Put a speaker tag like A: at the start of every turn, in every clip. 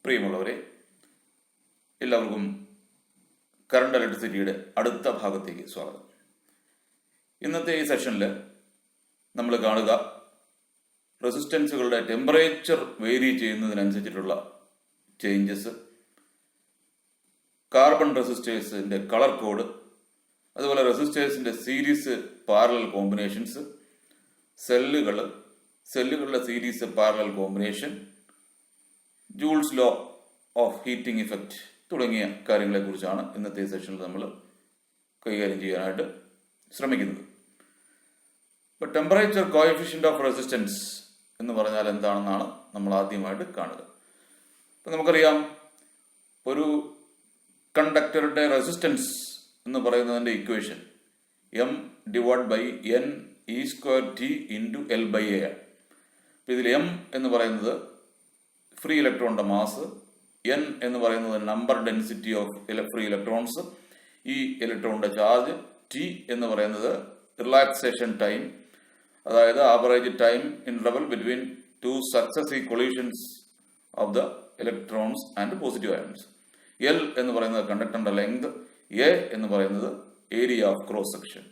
A: പ്രിയമുള്ളവരെ, എല്ലാവർക്കും കറണ്ട് ഇലക്ട്രിസിറ്റിയുടെ അടുത്ത ഭാഗത്തേക്ക് സ്വാഗതം. ഇന്നത്തെ ഈ സെഷനിൽ നമ്മൾ കാണുക റെസിസ്റ്റൻസുകളുടെ ടെമ്പറേച്ചർ വേരി ചെയ്യുന്നതിനനുസരിച്ചിട്ടുള്ള ചേഞ്ചസ്, കാർബൺ റെസിസ്റ്റേഴ്സിൻ്റെ കളർ കോഡ്, അതുപോലെ റെസിസ്റ്റേഴ്സിൻ്റെ സീരീസ് പാരലൽ കോമ്പിനേഷൻസ്, സെല്ലുകളുടെ series parallel combination, Joule's law of heating effect തുടങ്ങിയ കാര്യങ്ങളെക്കുറിച്ചാണ് ഇന്നത്തെ സെഷനിൽ നമ്മൾ കൈകാര്യം ചെയ്യാനായിട്ട് ശ്രമിക്കുന്നത്. ഇപ്പോൾ ടെമ്പറേച്ചർ കോഎഫിഷ്യന്റ് ഓഫ് റെസിസ്റ്റൻസ് എന്ന് പറഞ്ഞാൽ എന്താണെന്നാണ് നമ്മൾ ആദ്യമായിട്ട് കാണുക. ഇപ്പം നമുക്കറിയാം, ഒരു കണ്ടക്ടറുടെ റെസിസ്റ്റൻസ് എന്ന് പറയുന്നതിൻ്റെ ഇക്വേഷൻ M/N(E²T)L/A ആണ്. അപ്പോൾ ഇതിൽ M എന്ന് പറയുന്നത് ഫ്രീ ഇലക്ട്രോണിന്റെ മാസ്, N എന്ന് പറയുന്നത് number density of free electrons, ഈ ഇലക്ട്രോണിന്റെ ചാർജ്, T എന്ന് പറയുന്നത് റിലാക്സേഷൻ ടൈം, അതായത് average time interval between two successive collisions of the electrons and positive ions, L എന്ന് പറയുന്നത് കണ്ടക്ടറിന്റെ ലെങ്ത്, A എന്ന് പറയുന്നത് ഏരിയ ഓഫ് ക്രോസ് സെക്ഷൻ.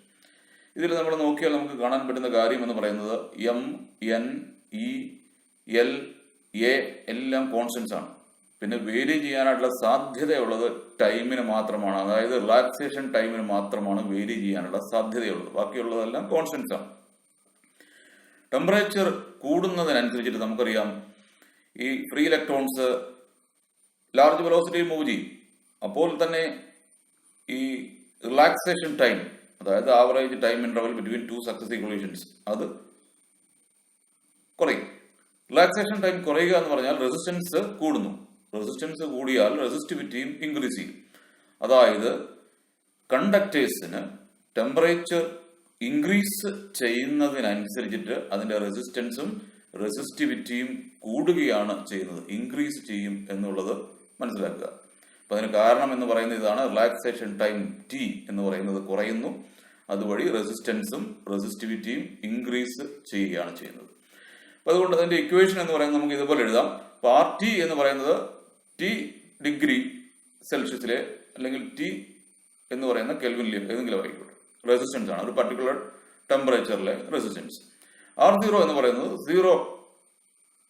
A: ഇതിൽ നമ്മൾ നോക്കിയാൽ നമുക്ക് കാണാൻ പറ്റുന്ന കാര്യം എന്ന് പറയുന്നത് M, N, E, L, A എല്ലാം കോൺസ്റ്റൻസ് ആണ്. പിന്നെ വേരി ചെയ്യാനായിട്ടുള്ള സാധ്യതയുള്ളത് ടൈമിന് മാത്രമാണ്, അതായത് റിലാക്സേഷൻ ടൈമിന് മാത്രമാണ് വേരി ചെയ്യാനുള്ള സാധ്യതയുള്ളത്. ബാക്കിയുള്ളതെല്ലാം കോൺസ്റ്റൻസ് ആണ്. ടെമ്പറേച്ചർ കൂടുന്നതിനനുസരിച്ചിട്ട് നമുക്കറിയാം ഈ ഫ്രീ ഇലക്ട്രോൺസ് ലാർജ് വെലോസിറ്റിയിൽ മൂവ് ചെയ്യും. അപ്പോൾ തന്നെ ഈ റിലാക്സേഷൻ ടൈം, അതായത് average time interval between two successive collisions, അത് കുറയും. റിലാക്സേഷൻ ടൈം കുറയുക എന്ന് പറഞ്ഞാൽ റെസിസ്റ്റൻസ് കൂടുന്നു. റെസിസ്റ്റൻസ് കൂടിയാൽ റെസിസ്റ്റിവിറ്റിയും ഇൻക്രീസ് ചെയ്യും. അതായത് കണ്ടക്ടേഴ്സിന് ടെമ്പറേച്ചർ ഇൻക്രീസ് ചെയ്യുന്നതിനനുസരിച്ചിട്ട് അതിന്റെ റെസിസ്റ്റൻസും റെസിസ്റ്റിവിറ്റിയും കൂടുകയാണ് ചെയ്യുന്നത്, ഇൻക്രീസ് ചെയ്യും എന്നുള്ളത് മനസ്സിലാക്കുക. അപ്പൊ അതിന് കാരണം എന്ന് പറയുന്നത് ഇതാണ്. റിലാക്സേഷൻ ടൈം T എന്ന് പറയുന്നത് കുറയുന്നു, അതുവഴി റെസിസ്റ്റൻസും റെസിസ്റ്റിവിറ്റിയും ഇൻക്രീസ് ചെയ്യുകയാണ് ചെയ്യുന്നത്. അപ്പൊ അതുകൊണ്ട് അതിന്റെ ഇക്വേഷൻ എന്ന് പറയുന്നത് നമുക്ക് ഇതുപോലെ എഴുതാം. അപ്പൊ RT എന്ന് പറയുന്നത് T ഡിഗ്രി സെൽഷ്യസിലെ അല്ലെങ്കിൽ T എന്ന് പറയുന്ന കെൽവിനിലെ ഏതെങ്കിലും ആയിക്കോട്ടെ റെസിസ്റ്റൻസ് ആണ്, ഒരു പർട്ടിക്കുലർ ടെമ്പറേച്ചറിലെ റെസിസ്റ്റൻസ്. R0 എന്ന് പറയുന്നത് 0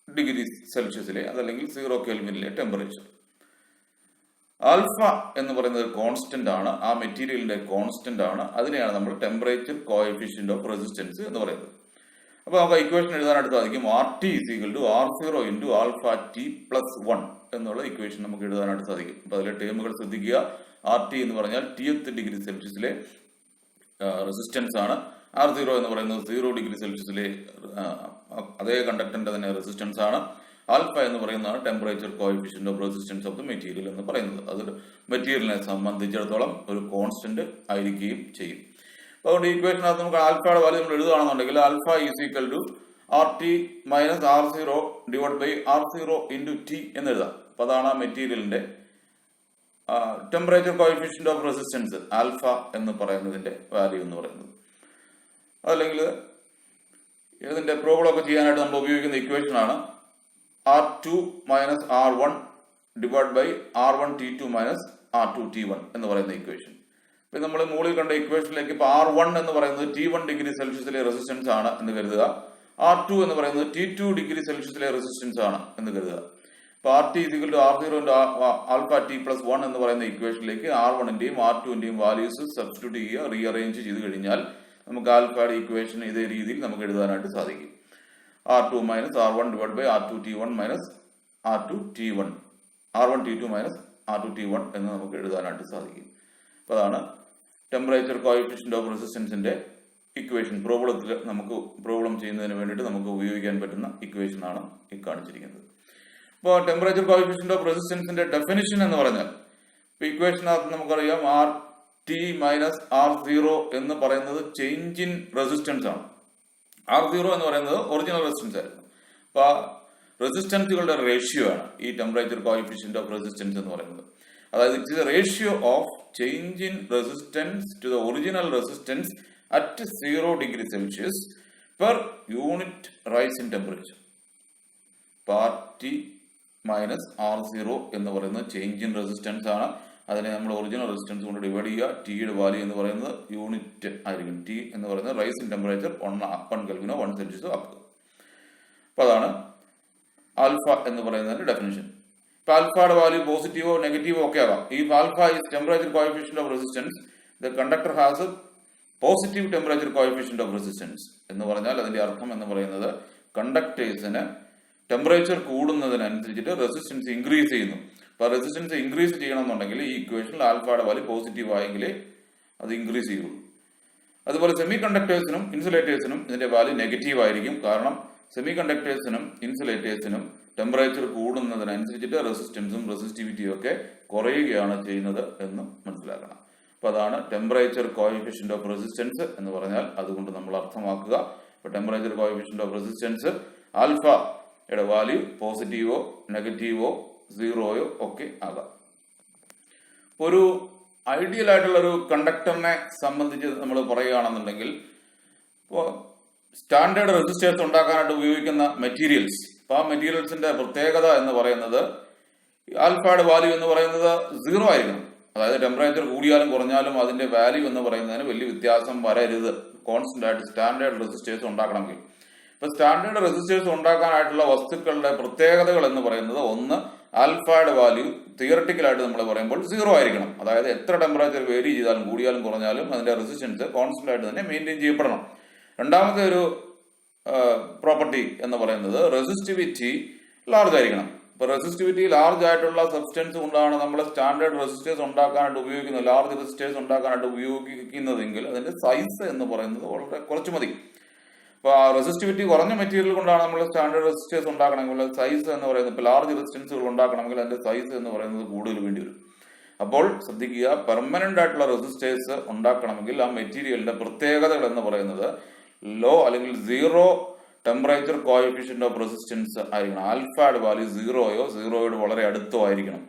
A: ഡിഗ്രി സെൽഷ്യസിലെ അതല്ലെങ്കിൽ 0 കെൽവിനിലെ ടെമ്പറേച്ചർ. ആൽഫ എന്ന് പറയുന്നത് കോൺസ്റ്റന്റ് ആണ്, ആ മെറ്റീരിയലിന്റെ കോൺസ്റ്റന്റ് ആണ്. അതിനെയാണ് നമ്മൾ ടെമ്പറേച്ചർ കോഎഫിഷ്യന്റ് ഓഫ് റെസിസ്റ്റൻസ് എന്ന് പറയുന്നത്. അപ്പൊ നമുക്ക് ഇക്വേഷൻ എഴുതാനായിട്ട് സാധിക്കും. RT R0 × α T+1 എന്നുള്ള ഇക്വേഷൻ നമുക്ക് എഴുതാനായിട്ട് സാധിക്കും. അപ്പൊ അതിലെ ടേമുകൾ ശ്രദ്ധിക്കുക. RT എന്ന് പറഞ്ഞാൽ T ഡിഗ്രി സെൽഷ്യസിലെ റെസിസ്റ്റൻസ് ആണ്. R0 എന്ന് പറയുന്നത് 0 ഡിഗ്രി സെൽഷ്യസിലെ അതേ കണ്ടക്ടറിന്റെ തന്നെ റെസിസ്റ്റൻസ് ആണ്. ആൽഫ എന്ന് പറയുന്നതാണ് temperature coefficient of resistance of the material എന്ന് പറയുന്നത്. അത് മെറ്റീരിയലിനെ സംബന്ധിച്ചിടത്തോളം ഒരു കോൺസ്റ്റന്റ് ആയിരിക്കുകയും ചെയ്യും. അതുകൊണ്ട് ഈ ഇക്വേഷനകത്ത് നമുക്ക് ആൽഫയുടെ വാല്യൂ നമ്മൾ എഴുതുകയാണെന്നുണ്ടെങ്കിൽ alpha = RT - R0 / R0 × T എന്ന് എഴുതാം. അപ്പൊ അതാണ് ആ മെറ്റീരിയലിന്റെ temperature coefficient of resistance alpha എന്ന് പറയുന്നതിന്റെ വാല്യൂ എന്ന് പറയുന്നത്. അതല്ലെങ്കിൽ ഇതിന്റെ പ്രോബ്ലം ഒക്കെ ചെയ്യാനായിട്ട് നമ്മൾ ഉപയോഗിക്കുന്ന ഇക്വേഷൻ ആണ് R2 - R1 / R1T2 - R2T1 എന്ന് പറയുന്ന ഇക്വേഷൻ. ഇപ്പൊ നമ്മൾ മുകളിൽ കണ്ട ഇക്വേഷനിലേക്ക് ഇപ്പൊ R1 എന്ന് പറയുന്നത് T1 ഡിഗ്രി സെൽഷ്യസിലെ റെസിസ്റ്റൻസ് ആണ് എന്ന് കരുതുക. R2 എന്ന് പറയുന്നത് T2 ഡിഗ്രി സെൽഷ്യസിലെ റെസിസ്റ്റൻസ് ആണ് എന്ന് കരുതുക. ഇപ്പൊ RT = R0 × α T+1 എന്ന് പറയുന്ന ഇക്വേഷനിലേക്ക് R1ന്റെയും R2ന്റെയും വാല്യൂസ് സബ്സ്റ്റിറ്റ്യൂട്ട് ചെയ്യുക, റീഅറേഞ്ച് ചെയ്ത് കഴിഞ്ഞാൽ നമുക്ക് ആൽഫയുടെ ഇക്വേഷൻ ഇതേ രീതിയിൽ നമുക്ക് എഴുതാനായിട്ട് സാധിക്കും. R2 - R1 / R2T1 - R2T1 R1T2 - R2T1 എന്ന് നമുക്ക് എഴുതാനായിട്ട് സാധിക്കും. അപ്പൊ അതാണ് ടെമ്പറേച്ചർ കോഎഫിഷ്യന്റ് ഓഫ് റെസിസ്റ്റൻസിന്റെ ഇക്വേഷൻ. പ്രോബ്ലം ചെയ്യുന്നതിന് വേണ്ടിയിട്ട് നമുക്ക് ഉപയോഗിക്കാൻ പറ്റുന്ന ഇക്വേഷൻ ആണ് ഈ കാണിച്ചിരിക്കുന്നത്. ഇപ്പോൾ ടെമ്പറേച്ചർ കോഎഫിഷ്യന്റ് ഓഫ് റെസിസ്റ്റൻസിന്റെ ഡെഫിനിഷൻ എന്ന് പറഞ്ഞാൽ ഇക്വേഷനകത്ത് നമുക്കറിയാം RT - R0 എന്ന് പറയുന്നത് ചേഞ്ച് ഇൻ റെസിസ്റ്റൻസ് ആണ്. R0 എന്ന് പറയുന്നത് ഒറിജിനൽ റെസിസ്റ്റൻസ് ആയിരുന്നു. അപ്പൊ റെസിസ്റ്റൻസുകളുടെ റേഷ്യോ ആണ് ഈ ടെമ്പറേച്ചർ കോഎഫിഷ്യന്റ് ഓഫ് റെസിസ്റ്റൻസ് എന്ന് പറയുന്നത്. അതായത് it is a ratio of change in resistance to the original resistance at 0 degree Celsius per unit rise in temperature. RT minus R0 എന്ന് പറയുന്നത് ചേഞ്ച് ഇൻ റെസിസ്റ്റൻസ് ആണ്. അതിനെ നമ്മൾ ഒറിജിനൽ റെസിസ്റ്റൻസ് കൊണ്ട് divide ചെയ്യുക. ടിയുടെ വാല്യൂ എന്ന് പറയുന്നത് യൂണിറ്റ് ആയിരിക്കും. ടി എന്ന് പറയുന്നത് റൈസ് ഇൻ ടെമ്പറേച്ചർ 1 കെൽവിനോ 1 സെൽഷ്യസോ ആക്കുക. അപ്പൊ അതാണ് ആൽഫ എന്ന് പറയുന്നതിന്റെ ഡെഫിനിഷൻ. ഇപ്പൊ ആൽഫയുടെ വാല്യൂ പോസിറ്റീവോ നെഗറ്റീവോ ഒക്കെ ആകാം. ഈ alpha is temperature coefficient of resistance. The conductor has positive temperature coefficient of resistance എന്ന് പറഞ്ഞാൽ അതിന്റെ അർത്ഥം എന്ന് പറയുന്നത് കണ്ടക്ടേഴ്സിന് ടെമ്പറേച്ചർ കൂടുന്നതിനനുസരിച്ചിട്ട് റെസിസ്റ്റൻസ് ഇൻക്രീസ് ചെയ്യുന്നു. അപ്പൊ റെസിസ്റ്റൻസ് ഇൻക്രീസ് ചെയ്യണമെന്നുണ്ടെങ്കിൽ ഈ ഇക്വേഷനിൽ ആൽഫയുടെ വാല്യൂ പോസിറ്റീവ് ആയെങ്കിലേ അത് ഇൻക്രീസ് ചെയ്യുള്ളൂ. അതുപോലെ സെമി കണ്ടക്ടേഴ്സിനും ഇൻസുലേറ്റേഴ്സിനും ഇതിന്റെ വാല്യൂ നെഗറ്റീവ് ആയിരിക്കും. കാരണം സെമി കണ്ടക്ടേഴ്സിനും ഇൻസുലേറ്റേഴ്സിനും ടെമ്പറേച്ചർ കൂടുന്നതിനനുസരിച്ചിട്ട് റെസിസ്റ്റൻസും റെസിസ്റ്റിവിറ്റിയും ഒക്കെ കുറയുകയാണ് ചെയ്യുന്നത് എന്ന് മനസ്സിലാക്കണം. അപ്പൊ അതാണ് ടെമ്പറേച്ചർ കോഎഫിഷ്യന്റ് ഓഫ് റെസിസ്റ്റൻസ് എന്ന് പറഞ്ഞാൽ അതുകൊണ്ട് നമ്മൾ അർത്ഥമാക്കുക. ഇപ്പൊ ടെമ്പറേച്ചർ കോഎഫിഷ്യന്റ് ഓഫ് റെസിസ്റ്റൻസ് ആൽഫയുടെ വാല്യൂ പോസിറ്റീവോ നെഗറ്റീവോ സീറോയോ ഒക്കെ ആകാം. ഒരു ഐഡിയൽ ആയിട്ടുള്ള ഒരു കണ്ടക്ടറിനെ സംബന്ധിച്ച് നമ്മൾ പറയുകയാണെന്നുണ്ടെങ്കിൽ ഇപ്പോൾ സ്റ്റാൻഡേർഡ് റെസിസ്റ്റേഴ്സ് ഉണ്ടാക്കാനായിട്ട് ഉപയോഗിക്കുന്ന മെറ്റീരിയൽസ്, അപ്പോൾ ആ മെറ്റീരിയൽസിന്റെ പ്രത്യേകത എന്ന് പറയുന്നത് ആൽഫയുടെ വാല്യൂ എന്ന് പറയുന്നത് 0 ആയിരിക്കണം. അതായത് ടെമ്പറേച്ചർ കൂടിയാലും കുറഞ്ഞാലും അതിന്റെ വാല്യൂ എന്ന് പറയുന്നതിന് വലിയ വ്യത്യാസം വരരുത്. കോൺസ്റ്റന്റ് ആയിട്ട് സ്റ്റാൻഡേർഡ് റെസിസ്റ്റേഴ്സ് ഉണ്ടാക്കണമെങ്കിൽ ഇപ്പൊ സ്റ്റാൻഡേർഡ് റെസിസ്റ്റേഴ്സ് ഉണ്ടാക്കാനായിട്ടുള്ള വസ്തുക്കളുടെ പ്രത്യേകതകൾ എന്ന് പറയുന്നത് ഒന്ന്, ആൽഫയുടെ വാല്യൂ തിയറട്ടിക്കലായിട്ട് നമ്മൾ പറയുമ്പോൾ 0 ആയിരിക്കണം. അതായത് എത്ര ടെമ്പറേച്ചർ വേരി ചെയ്താലും കൂടിയാലും കുറഞ്ഞാലും അതിന്റെ റെസിസ്റ്റൻസ് കോൺസ്റ്റന്റ് ആയിട്ട് തന്നെ മെയിൻറ്റെയിൻ ചെയ്യപ്പെടണം. രണ്ടാമത്തെ ഒരു പ്രോപ്പർട്ടി എന്ന് പറയുന്നത് റെസിസ്റ്റിവിറ്റി ലാർജ് ആയിരിക്കണം. ഇപ്പൊ റെസിസ്റ്റിവിറ്റി ലാർജ് ആയിട്ടുള്ള സബ്സ്റ്റൻസ് കൊണ്ടാണ് നമ്മൾ സ്റ്റാൻഡേർഡ് റെസിസ്റ്റേഴ്സ് ഉണ്ടാക്കാനായിട്ട് ഉപയോഗിക്കുന്നത്, ലാർജ് റെസിസ്റ്റേഴ്സ് ഉണ്ടാക്കാനായിട്ട് ഉപയോഗിക്കുന്നതെങ്കിൽ അതിന്റെ സൈസ് എന്ന് പറയുന്നത് വളരെ കുറച്ച് മതി. അപ്പൊ റെസിസ്റ്റിവിറ്റി കുറഞ്ഞ മെറ്റീരിയൽ കൊണ്ടാണ് നമ്മൾ സ്റ്റാൻഡേർഡ് റെസിസ്റ്റേഴ്സ് ഉണ്ടാക്കണമെങ്കിൽ സൈസ് എന്ന് പറയുന്നത്, ഇപ്പൊ ലാർജ് റെസിസ്റ്റൻസുകൾ ഉണ്ടാക്കണമെങ്കിൽ അതിന്റെ സൈസ് എന്ന് പറയുന്നത് കൂടുതൽ വേണ്ടി വരും. അപ്പോൾ ശ്രദ്ധിക്കുക, പെർമനന്റ് ആയിട്ടുള്ള റെസിസ്റ്റേഴ്സ് ഉണ്ടാക്കണമെങ്കിൽ ആ മെറ്റീരിയലിന്റെ പ്രത്യേകതകൾ എന്ന് പറയുന്നത് ലോ അല്ലെങ്കിൽ 0 ടെമ്പറേച്ചർ കോഎഫിഷ്യന്റ് ഓഫ് റെസിസ്റ്റൻസ് ആയിരിക്കണം. ആൽഫയുടെ വാല്യൂ 0യോ 0യോട് വളരെ അടുത്തോ ആയിരിക്കണം.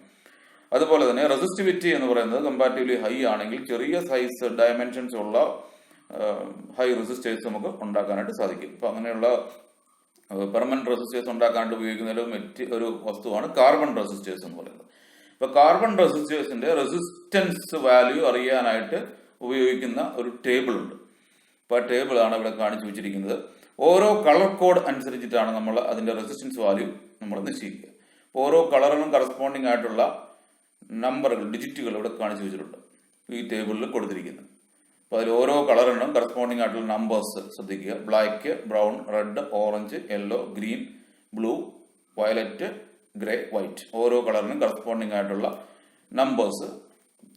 A: അതുപോലെ തന്നെ റെസിസ്റ്റിവിറ്റി എന്ന് പറയുന്നത് കമ്പാരിറ്റീവ്ലി ഹൈ ആണെങ്കിൽ ചെറിയ സൈസ് ഡയമെൻഷൻസ് ഉള്ള ഹൈ റെസിസ്റ്റേഴ്സ് നമുക്ക് ഉണ്ടാക്കാനായിട്ട് സാധിക്കും. ഇപ്പൊ അങ്ങനെയുള്ള പെർമനന്റ് റെസിസ്റ്റേഴ്സ് ഉണ്ടാക്കാനായിട്ട് ഉപയോഗിക്കുന്ന ഒരു വസ്തുവാണ് കാർബൺ റെസിസ്റ്റേഴ്സ് എന്ന് പറയുന്നത്. ഇപ്പൊ കാർബൺ റെസിസ്റ്റേഴ്സിന്റെ റെസിസ്റ്റൻസ് വാല്യൂ അറിയാനായിട്ട് ഉപയോഗിക്കുന്ന ഒരു ടേബിൾ ഉണ്ട്. ഇപ്പൊ ആ ടേബിൾ ആണ് ഇവിടെ കാണിച്ചു വെച്ചിരിക്കുന്നത്. ഓരോ കളർ കോഡ് അനുസരിച്ചിട്ടാണ് നമ്മൾ അതിന്റെ റെസിസ്റ്റൻസ് വാല്യൂ നമ്മൾ നിശ്ചയിക്കുക. ഓരോ കളറിനും കറസ്പോണ്ടിങ് ആയിട്ടുള്ള നമ്പറുകൾ, ഡിജിറ്റുകൾ ഇവിടെ കാണിച്ചു വെച്ചിട്ടുണ്ട് ഈ ടേബിളിൽ കൊടുത്തിരിക്കുന്നത്. അപ്പൊ അതിൽ ഓരോ കളറിനും കറസ്പോണ്ടിങ് ആയിട്ടുള്ള നമ്പേഴ്സ് ശ്രദ്ധിക്കുക. Black, brown, red, orange, yellow, green, blue, violet, grey, white, ഓരോ കളറിനും കറസ്പോണ്ടിങ് ആയിട്ടുള്ള നമ്പേഴ്സ്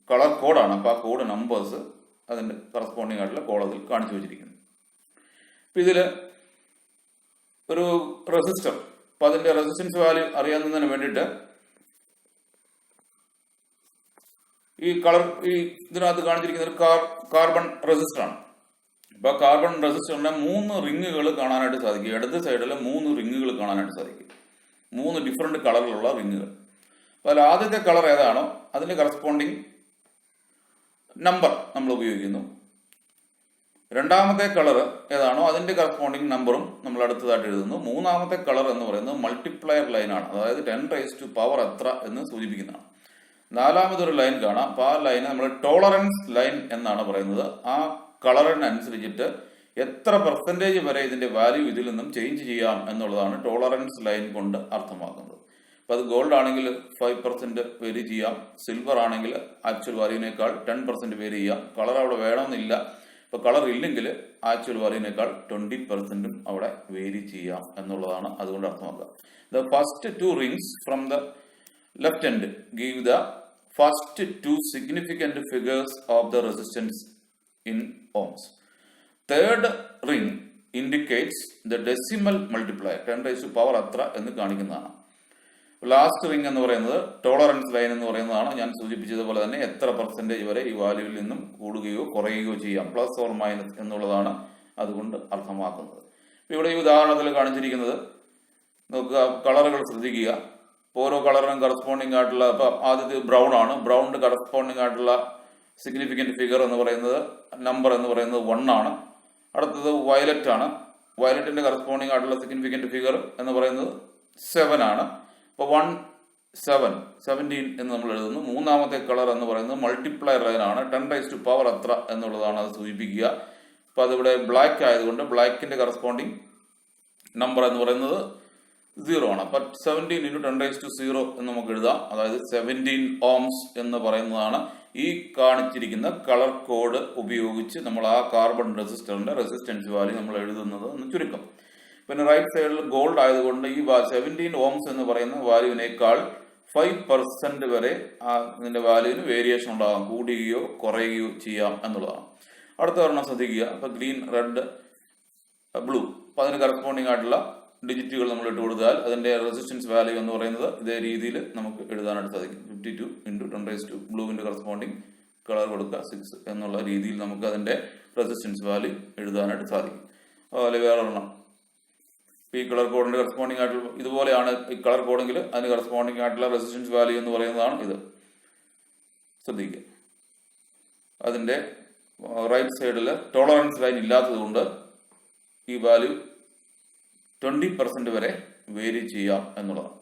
A: കളർ കോഡാണ്. അപ്പൊ ആ കോഡ് നമ്പേഴ്സ് അതിന്റെ കറസ്പോണ്ടിങ് ആയിട്ടുള്ള കോളത്തിൽ കാണിച്ചു വെച്ചിരിക്കുന്നു. ഇപ്പൊ ഇതില് ഒരു റെസിസ്റ്റർ, അപ്പൊ അതിന്റെ റെസിസ്റ്റൻസ് വാല്യൂ അറിയാവുന്നതിന് വേണ്ടിയിട്ട് ഈ ഇതിനകത്ത് കാണിച്ചിരിക്കുന്ന ഒരു കാർബൺ റെസിസ്റ്റർ ആണ്. അപ്പൊ കാർബൺ റെസിസ്റ്ററിന്റെ 3 റിങ്ങുകൾ കാണാനായിട്ട് സാധിക്കും. ഇടത് സൈഡിൽ 3 റിങ്ങുകൾ കാണാനായിട്ട് സാധിക്കും. 3 ഡിഫറെന്റ് കളറിലുള്ള റിങ്ങുകൾ. അപ്പൊ അതിൽ ആദ്യത്തെ കളർ ഏതാണോ അതിന്റെ കറസ്പോണ്ടിങ് നമ്പർ നമ്മൾ ഉപയോഗിക്കുന്നു. രണ്ടാമത്തെ കളർ ഏതാണോ അതിന്റെ കറസ്പോണ്ടിങ് നമ്പറും നമ്മൾ അടുത്തതായിട്ട് എഴുതുന്നു. മൂന്നാമത്തെ കളർ എന്ന് പറയുന്നത് മൾട്ടിപ്ലയർ ലൈനാണ്, അതായത് 10⁻⁴ എത്ര എന്ന് സൂചിപ്പിക്കുന്നതാണ്. നാലാമതൊരു ലൈൻ കാണാം. അപ്പൊ ആ ലൈൻ നമ്മൾ ടോളറൻസ് ലൈൻ എന്നാണ് പറയുന്നത്. ആ കളറിനനുസരിച്ചിട്ട് എത്ര പെർസെൻറ്റേജ് വരെ ഇതിന്റെ വാല്യൂ ഇതിൽ നിന്നും ചേഞ്ച് ചെയ്യാം എന്നുള്ളതാണ് ടോളറൻസ് ലൈൻ കൊണ്ട് അർത്ഥമാക്കുന്നത്. അപ്പൊ അത് ഗോൾഡ് ആണെങ്കിൽ 5% വേരി ചെയ്യാം, സിൽവർ ആണെങ്കിൽ ആക്ച്വൽ വാല്യൂവിനേക്കാൾ 10% വേരി ചെയ്യാം. കളർ അവിടെ വേണമെന്നില്ല. ഇപ്പൊ കളർ ഇല്ലെങ്കിൽ ആക്ച്വൽ വാല്യൂവിനേക്കാൾ 20% അവിടെ വേരി ചെയ്യാം എന്നുള്ളതാണ് അതുകൊണ്ട് അർത്ഥമാക്കുക. The first 2 rings from the left end give the first 2 significant figures of the resistance in ohms. Third ring indicates the decimal multiplier 10⁻⁴ അത്ര എന്ന് കാണിക്കുന്നതാണ്. ലാസ്റ്റ് റിംഗ് എന്ന് പറയുന്നത് ടോളറൻസ് ലൈൻ എന്ന് പറയുന്നതാണ്. ഞാൻ സൂചിപ്പിച്ചതുപോലെ തന്നെ എത്ര പെർസെൻറ്റേജ് വരെ ഈ വാല്യൂവിൽ നിന്നും കൂടുകയോ കുറയുകയോ ചെയ്യാം, പ്ലസ് ഓർ മൈനസ് എന്നുള്ളതാണ് അതുകൊണ്ട് അർത്ഥമാക്കുന്നത്. ഇവിടെ ഈ ഉദാഹരണത്തിൽ കാണിച്ചിരിക്കുന്നത് നോക്കുക, കളറുകൾ ശ്രദ്ധിക്കുക. ഓരോ കളറിനും കറസ്പോണ്ടിങ് ആയിട്ടുള്ള, ഇപ്പൊ ആദ്യത്തെ ബ്രൗൺ ആണ്, ബ്രൗണിന്റെ കറസ്പോണ്ടിങ് ആയിട്ടുള്ള സിഗ്നിഫിക്കന്റ് ഫിഗർ എന്ന് പറയുന്നത് നമ്പർ എന്ന് പറയുന്നത് 1 ആണ്. അടുത്തത് വയലറ്റ് ആണ്. വയലറ്റിന്റെ കറസ്പോണ്ടിങ് ആയിട്ടുള്ള സിഗ്നിഫിക്കന്റ് ഫിഗർ എന്ന് പറയുന്നത് 7 ആണ്. ഇപ്പോൾ 17 എന്ന് നമ്മൾ എഴുതുന്നു. മൂന്നാമത്തെ കളർ എന്ന് പറയുന്നത് മൾട്ടിപ്ലയർ ലൈനാണ്. 10⁻⁴ അത്ര എന്നുള്ളതാണ് അത് സൂചിപ്പിക്കുക. അപ്പോൾ അതിവിടെ ബ്ലാക്ക് ആയതുകൊണ്ട് ബ്ലാക്കിന്റെ കറസ്പോണ്ടിങ് നമ്പർ എന്ന് പറയുന്നത് 0 ആണ്. അപ്പം 17 × 10⁻⁴ എന്ന് നമുക്ക് എഴുതാം. അതായത് 17 ohms എന്ന് പറയുന്നതാണ് ഈ കാണിച്ചിരിക്കുന്ന കളർ കോഡ് ഉപയോഗിച്ച് നമ്മൾ ആ കാർബൺ റെസിസ്റ്ററിന്റെ റെസിസ്റ്റൻസ് വാല്യൂ നമ്മൾ എഴുതുന്നത് എന്ന് ചുരുക്കം. പിന്നെ റൈറ്റ് സൈഡിൽ ഗോൾഡ് ആയതുകൊണ്ട് ഈ 17 ohms എന്ന് പറയുന്ന വാല്യൂവിനേക്കാൾ 5% വരെ ഇതിന്റെ വാല്യൂവിന് വേരിയേഷൻ ഉണ്ടാകാം, കൂടുകയോ കുറയുകയോ ചെയ്യാം എന്നുള്ളതാണ്. അടുത്ത ഒരെണ്ണം ശ്രദ്ധിക്കുക. അപ്പൊ ഗ്രീൻ, റെഡ്, ബ്ലൂ, അപ്പൊ അതിന് കറസ്പോണ്ടിങ് ആയിട്ടുള്ള ഡിജിറ്റുകൾ നമ്മൾ ഇട്ട് കൊടുത്താൽ അതിന്റെ റെസിസ്റ്റൻസ് വാല്യൂ എന്ന് പറയുന്നത് ഇതേ രീതിയിൽ നമുക്ക് എഴുതാനായിട്ട് സാധിക്കും. 52 × 10⁻². ബ്ലൂവിന്റെ കറസ്പോണ്ടിങ് കളർ കൊടുക്കുക 6 എന്നുള്ള രീതിയിൽ നമുക്ക് അതിന്റെ റെസിസ്റ്റൻസ് വാല്യൂ എഴുതാനായിട്ട് സാധിക്കും. അതുപോലെ വേറൊരെണ്ണം ഈ കളർ കോഡിന്റെ കറസ്പോണ്ടിങ് ആയിട്ടുള്ള ഇതുപോലെയാണ് ഈ കളർ കോഡെങ്കിൽ അതിന് കറസ്പോണ്ടിങ് ആയിട്ടുള്ള റെസിസ്റ്റൻസ് വാല്യൂ എന്ന് പറയുന്നതാണ് ഇത്. ശ്രദ്ധിക്കുക. അതിന്റെ റൈറ്റ് സൈഡിൽ ടോളറൻസ് ലൈൻ ഇല്ലാത്തത് കൊണ്ട് ഈ വാല്യൂ 20% വരെ വേരി ചെയ്യാം എന്നുള്ളതാണ്.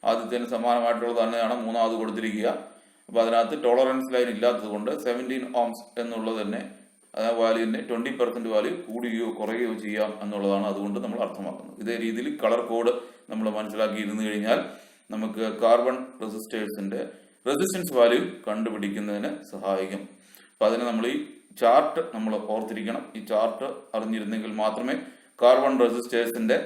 A: ആദ്യത്തിന് സമാനമായിട്ടുള്ളത് തന്നെയാണ് മൂന്നാമത് കൊടുത്തിരിക്കുക. അപ്പോൾ അതിനകത്ത് ടോളറൻസ് ലൈൻ ഇല്ലാത്തത് കൊണ്ട് 17 ohms എന്നുള്ളത് തന്നെ വാല്യൂവിന്റെ 20% വാല്യൂ കൂടുകയോ കുറയുകയോ ചെയ്യാം എന്നുള്ളതാണ് അതുകൊണ്ട് നമ്മൾ അർത്ഥമാക്കുന്നത്. ഇതേ രീതിയിൽ കളർ കോഡ് നമ്മൾ മനസ്സിലാക്കി ഇരുന്നു കഴിഞ്ഞാൽ നമുക്ക് കാർബൺ റെസിസ്റ്റേഴ്സിന്റെ റെസിസ്റ്റൻസ് വാല്യൂ കണ്ടുപിടിക്കുന്നതിന് സഹായിക്കും. അപ്പൊ അതിന് നമ്മൾ ഈ ചാർട്ട് നമ്മൾ ഓർത്തിരിക്കണം. ഈ ചാർട്ട് അറിഞ്ഞിരുന്നെങ്കിൽ മാത്രമേ കാർബൺ റെസിസ്റ്റേഴ്സിന്റെ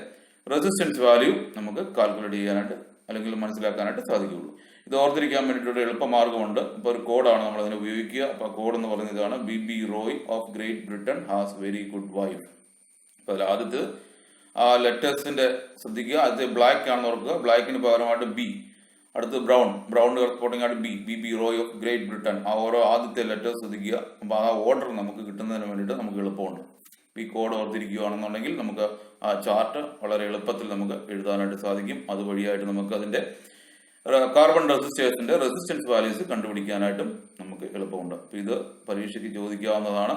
A: റെസിസ്റ്റൻസ് വാല്യൂ നമുക്ക് കാൽക്കുലേറ്റ് ചെയ്യാനായിട്ട് അല്ലെങ്കിൽ മനസ്സിലാക്കാനായിട്ട് സാധിക്കുകയുള്ളൂ. ഇത് ഓർത്തിരിക്കാൻ വേണ്ടിയിട്ടൊരു എളുപ്പമാർഗമുണ്ട്. ഇപ്പോൾ ഒരു കോഡാണ് നമ്മൾ അതിനെ ഉപയോഗിക്കുക. അപ്പോൾ കോഡ് എന്ന് പറയുന്നത് ഇതാണ്: BB Roy of great Britain has very good wife. അപ്പോൾ അതിൽ ആദ്യത്തെ ആ ലെറ്റേഴ്സിന്റെ ശ്രദ്ധിക്കുക. ആദ്യത്തെ ബ്ലാക്ക് ആണെന്ന് ഓർക്കുക, ബ്ലാക്കിന് പകരമായിട്ട് B. അടുത്ത് ബ്രൗൺ കറസ്പോണ്ടിങ് ആയിട്ട് BB Roy of great Britain. ആ ഓരോ ആദ്യത്തെ ലെറ്റേഴ്സ് ശ്രദ്ധിക്കുക. അപ്പോൾ ആ ഓർഡർ നമുക്ക് കിട്ടുന്നതിന് വേണ്ടിയിട്ട് നമുക്ക് എളുപ്പമുണ്ട്. ഈ കോഡ് ഓർത്തിരിക്കുകയാണെന്നുണ്ടെങ്കിൽ നമുക്ക് ആ ചാർട്ട് വളരെ എളുപ്പത്തിൽ നമുക്ക് എഴുതാനായിട്ട് സാധിക്കും. അതുവഴിയായിട്ട് നമുക്ക് അതിന്റെ കാർബൺ റെസിസ്റ്റേഴ്സിന്റെ റെസിസ്റ്റൻസ് വാല്യൂസ് കണ്ടുപിടിക്കാനായിട്ടും നമുക്ക് എളുപ്പമുണ്ട്. അപ്പൊ ഇത് പരീക്ഷയ്ക്ക് ചോദിക്കാവുന്നതാണ്.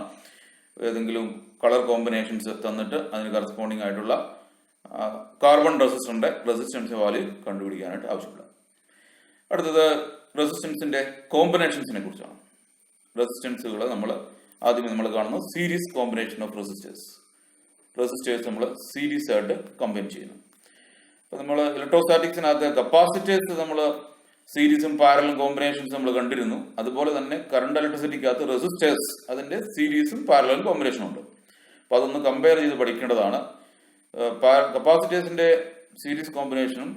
A: ഏതെങ്കിലും കളർ കോമ്പിനേഷൻസ് തന്നിട്ട് അതിന് കറസ്പോണ്ടിങ് ആയിട്ടുള്ള കാർബൺ റെസിസ്റ്ററിന്റെ റെസിസ്റ്റൻസ് വാല്യൂ കണ്ടുപിടിക്കാനായിട്ട് ആവശ്യപ്പെടും. അടുത്തത് റെസിസ്റ്റൻസിന്റെ കോമ്പിനേഷൻസിനെ കുറിച്ചാണ്. റെസിസ്റ്റൻസുകൾ ആദ്യമേ നമ്മൾ കാണുന്നത് സീരീസ് കോമ്പിനേഷൻ ഓഫ് റെസിസ്റ്റേഴ്സ് നമ്മൾ സീരീസ് ആയിട്ട് കമ്പൈൻ ചെയ്യുന്നു. അപ്പൊ നമ്മൾ ഇലക്ട്രോസ്റ്റാറ്റിക്സിനകത്ത് കപ്പാസിറ്റേഴ്സ് നമ്മൾ സീരീസും പാരലലും കോമ്പിനേഷൻസ് നമ്മൾ കണ്ടിരുന്നു. അതുപോലെ തന്നെ കറണ്ട് ഇലക്ട്രിസിറ്റിക്കകത്ത് റെസിസ്റ്റേഴ്സ് അതിന്റെ സീരീസും പാരലലും കോമ്പിനേഷനും ഉണ്ട്. അപ്പൊ അതൊന്ന് കമ്പയർ ചെയ്ത് പഠിക്കേണ്ടതാണ്. കപ്പാസിറ്റേഴ്സിന്റെ സീരീസ് കോമ്പിനേഷനും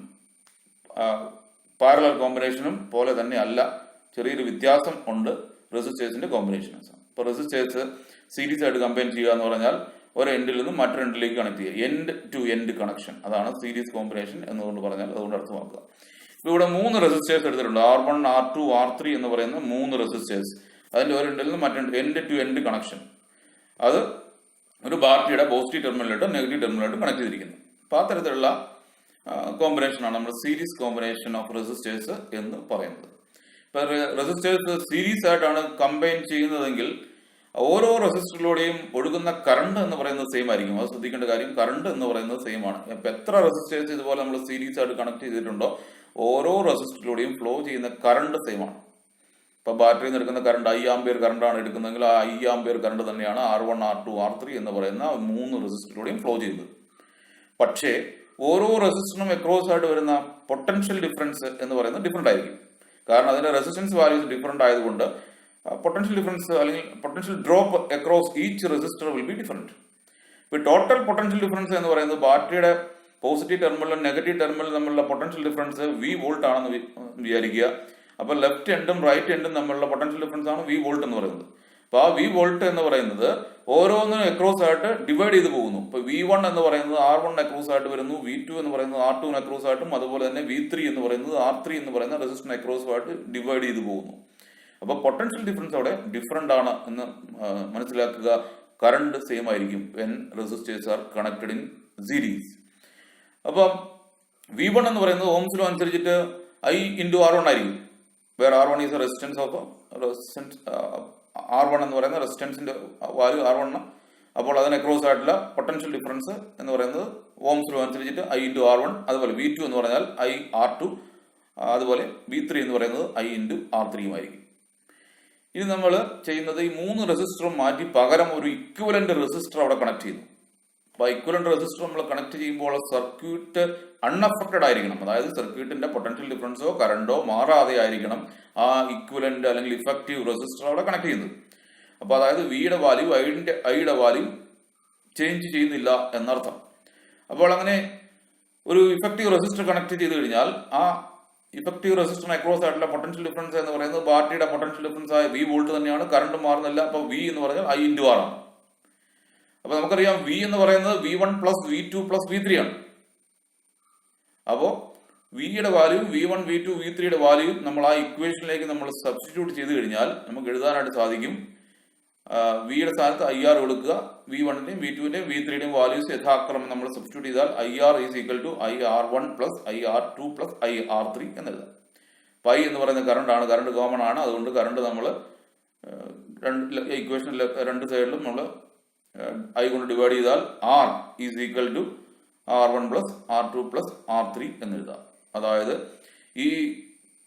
A: പാരലൽ കോമ്പിനേഷനും പോലെ തന്നെ അല്ല, ചെറിയൊരു വ്യത്യാസം ഉണ്ട് റെസിസ്റ്റേഴ്സിന്റെ കോമ്പിനേഷൻസ്. അപ്പോൾ റെസിസ്റ്റേഴ്സ് സീരീസ് ആയിട്ട് കമ്പൈൻ ചെയ്യുക എന്ന് പറഞ്ഞാൽ ഒരു എൻഡിൽ നിന്നും മറ്റൊരു എൻഡിലേക്ക് കണക്ട് ചെയ്യുക, എൻഡ് ടു എൻഡ് കണക്ഷൻ. അതാണ് സീരീസ് കോമ്പിനേഷൻ എന്നുകൊണ്ട് പറഞ്ഞാൽ അതുകൊണ്ട് അർത്ഥമാക്കുക. ഇവിടെ 3 റെസിസ്റ്റേഴ്സ് എടുത്തിട്ടുണ്ട്. R1, R2, R3 എന്ന് പറയുന്ന 3 റെസിസ്റ്റേഴ്സ്. അതിന്റെ ഒരു എൻഡിൽ നിന്ന് മറ്റൊരു എൻഡ് ടു എൻഡ് കണക്ഷൻ. അത് ഒരു ബാറ്ററിയുടെ പോസിറ്റീവ് ടെർമിനലായിട്ടും നെഗറ്റീവ് ടെർമിനലായിട്ടും കണക്ട് ചെയ്തിരിക്കുന്നു. അപ്പോൾ ആ തരത്തിലുള്ള കോമ്പിനേഷനാണ് നമ്മൾ സീരീസ് കോമ്പിനേഷൻ ഓഫ് റെസിസ്റ്റേഴ്സ് എന്ന് പറയുന്നത്. ഇപ്പൊ റെസിസ്റ്റേഴ്സ് സീരീസ് ആയിട്ടാണ് കമ്പൈൻ ചെയ്യുന്നതെങ്കിൽ ഓരോ റെസിസ്റ്ററിലൂടെയും ഒഴുകുന്ന കറണ്ട് എന്ന് പറയുന്നത് സെയിം ആയിരിക്കും. അത് ശ്രദ്ധിക്കേണ്ട കാര്യം, കറണ്ട് എന്ന് പറയുന്നത് സെയിം ആണ്. ഇപ്പൊ എത്ര റെസിസ്റ്റേഴ്സ് ഇതുപോലെ നമ്മൾ സീരീസ് ആയിട്ട് കണക്ട് ചെയ്തിട്ടുണ്ടോ ഓരോ റെസിസ്റ്ററിലൂടെയും ഫ്ലോ ചെയ്യുന്ന കറണ്ട് സെയിം ആണ്. ഇപ്പൊ ബാറ്ററിയിൽ നിന്ന് എടുക്കുന്ന കറണ്ട് 5 ആംപിയർ കറണ്ട് ആണ് എടുക്കുന്നതെങ്കിൽ ആ 5 ആംപിയർ കറണ്ട് തന്നെയാണ് R1, R2, R3 എന്ന് പറയുന്ന 3 റെസിസ്റ്ററിലൂടെയും ഫ്ലോ ചെയ്യുന്നത്. പക്ഷേ ഓരോ റെസിസ്റ്ററിനും അക്രോസ് ആയിട്ട് വരുന്ന പൊട്ടൻഷ്യൽ ഡിഫറൻസ് എന്ന് പറയുന്നത് ഡിഫറെന്റ് ആയിരിക്കും. കാരണം അതിന്റെ റെസിസ്റ്റൻസ് വാല്യൂസ് ഡിഫറെന്റ് ആയതുകൊണ്ട് പൊട്ടൻഷ്യൽ ഡിഫറൻസ് അല്ലെങ്കിൽ potential drop across each resistor will be different. ഇപ്പൊ ടോട്ടൽ പൊട്ടൻഷ്യൽ ഡിഫറൻസ് എന്ന് പറയുന്നത് ബാറ്ററിയുടെ പോസിറ്റീവ് ടെർമിനലും നെഗറ്റീവ് ടെർമിനലും തമ്മിലുള്ള പൊട്ടൻഷ്യൽ ഡിഫറൻസ് V വോൾട്ട് ആണെന്ന് വിചാരിക്കുക. അപ്പൊ ലെഫ്റ്റ് എൻഡും റൈറ്റ് എൻഡും തമ്മിലുള്ള പൊട്ടൻഷ്യൽ ഡിഫറൻസ് ആണ് V വോൾട്ട് എന്ന് പറയുന്നത്. അപ്പൊ ആ V വോൾട്ട് എന്ന് പറയുന്നത് ഓരോന്നിനും അക്രോസ് ആയിട്ട് ഡിവൈഡ് ചെയ്ത് പോകുന്നു. ഇപ്പൊ V1 എന്ന് പറയുന്നത് R1 അക്രോസ് ആയിട്ട് വരുന്നു, V2 എന്ന് പറയുന്നത് R2 അക്രോസ് ആയിട്ടും, അതുപോലെ തന്നെ V3 എന്ന് പറയുന്നത് R3 എന്ന് പറയുന്ന റെസിസ്റ്റർ അക്രോസ് ആയിട്ട് ഡിവൈഡ് ചെയ്ത് പോകുന്നു. അപ്പൊ പൊട്ടൻഷ്യൽ ഡിഫറൻസ് അവിടെ ഡിഫറെന്റ് ആണ് എന്ന് മനസ്സിലാക്കുക. കറണ്ട് സെയിം ആയിരിക്കും when resistors R connected in series. അപ്പം V1 എന്ന് പറയുന്നത് ഓംസ് ലോ അനുസരിച്ചിട്ട് I × R1 ആയിരിക്കും. Where R1 is resistance of R1 എന്ന് പറയുന്ന റെസിസ്റ്റൻസിന്റെ വാല്യൂ R1. അപ്പോൾ അതിന് അക്രോസ് ആയിട്ടുള്ള പൊട്ടൻഷ്യൽ ഡിഫറൻസ് എന്ന് പറയുന്നത് ഓംസ് ലോ അനുസരിച്ചിട്ട് I × R1. അതുപോലെ V2 എന്ന് പറഞ്ഞാൽ I R2. അതുപോലെ V3 എന്ന് പറയുന്നത് I×R3 ആയിരിക്കും. ഇനി നമ്മൾ ചെയ്യുന്നത് ഈ 3 റെസിസ്റ്ററും മാറ്റി പകരം ഒരു ഇക്വലന്റ് റെസിസ്റ്റർ അവിടെ കണക്ട് ചെയ്യുന്നു. അപ്പൊ ഇക്വലന്റ് റെസിസ്റ്റർ നമ്മൾ കണക്ട് ചെയ്യുമ്പോൾ സർക്യൂട്ട് അൺഅഫക്റ്റഡ് ആയിരിക്കണം. അതായത് സർക്യൂട്ടിന്റെ പൊട്ടൻഷ്യൽ ഡിഫറൻസോ കറണ്ടോ മാറാതെ ആയിരിക്കണം ആ ഇക്വലന്റ് അല്ലെങ്കിൽ ഇഫക്റ്റീവ് റെസിസ്റ്റർ അവിടെ കണക്ട് ചെയ്യുന്നത്. അപ്പൊ അതായത് വിയുടെ വാല്യൂ ഐയുടെ വാല്യൂ ചേഞ്ച് ചെയ്യുന്നില്ല എന്നർത്ഥം. അപ്പോൾ അങ്ങനെ ഒരു ഇഫക്റ്റീവ് റെസിസ്റ്റർ കണക്ട് ചെയ്ത് കഴിഞ്ഞാൽ ആ ഇഫക്റ്റീവ് റെസിസ്റ്ററിന് അക്രോസ് ആയിട്ടുള്ള പൊട്ടൻഷ്യൽ ഡിഫറൻസ് എന്ന് പറയുന്നത് ബാറ്ററിയുടെ പൊട്ടൻഷ്യൽ ഡിഫറൻസ് ആയ V വോൾട്ട് തന്നെയാണ്. കറണ്ട് മാറുന്നില്ല. അപ്പൊ V എന്ന് പറഞ്ഞാൽ I×R ആണ്. അപ്പൊ നമുക്കറിയാം V എന്ന് പറയുന്നത് V1 plus V2 plus V3 ആണ്. അപ്പോ വിയുടെ വാല്യൂ V1 V2 V3യുടെ വാല്യൂ നമ്മൾ ആ ഇക്വേഷനിലേക്ക് നമ്മൾ സബ്സ്റ്റിറ്റ്യൂട്ട് ചെയ്ത് കഴിഞ്ഞാൽ നമുക്ക് എഴുതാനായിട്ട് സാധിക്കും. വിയുടെ സ്ഥാനത്ത് IR കൊടുക്കുക. V1ന്റെയും V2ന്റെയും V3യുടെയും വാല്യൂസ് യഥാക്രമം നമ്മൾ സബ്സ്റ്റിറ്റ്യൂട്ട് ചെയ്താൽ IR is equal to IR1 plus IR2 plus IR3 എന്നെഴുതാം. പൈ എന്ന് പറയുന്ന കറണ്ട് ആണ്. കറണ്ട് കോമൺ ആണ്. അതുകൊണ്ട് കറണ്ട് നമ്മൾ ഇക്വേഷനിൽ രണ്ട് സൈഡിലും നമ്മൾ I കൊണ്ട് ഡിവൈഡ് ചെയ്താൽ R is equal to R1 plus R2 plus R3 എന്നെഴുതാം. അതായത് ഈ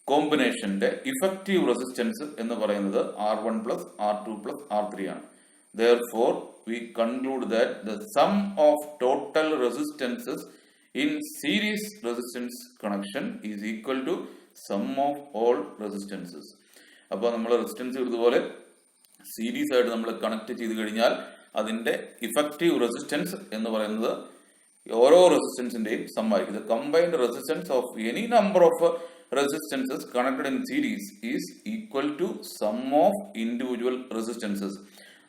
A: കോമ്പിനേഷന്റെ ഇഫക്റ്റീവ് റെസിസ്റ്റൻസ് എന്ന് പറയുന്നത് R1 plus R2 plus R3 ആണ്. Therefore, we conclude that the sum of total resistances in series resistance connection is equal to sum of all resistances. അപ്പോൾ നമ്മൾ resistance ഇതുപോലെ series ആയിട്ട് നമ്മൾ കണക്ട് ചെയ്ത് കഴിഞ്ഞാൽ അതിന്റെ ഇഫക്റ്റീവ് റെസിസ്റ്റൻസ് എന്ന് പറയുന്നത് ഓരോ റെസിസ്റ്റൻസിന്റെയും സം ആയിരിക്കും. The combined resistance of any number of resistances connected in series is equal to sum of individual resistances.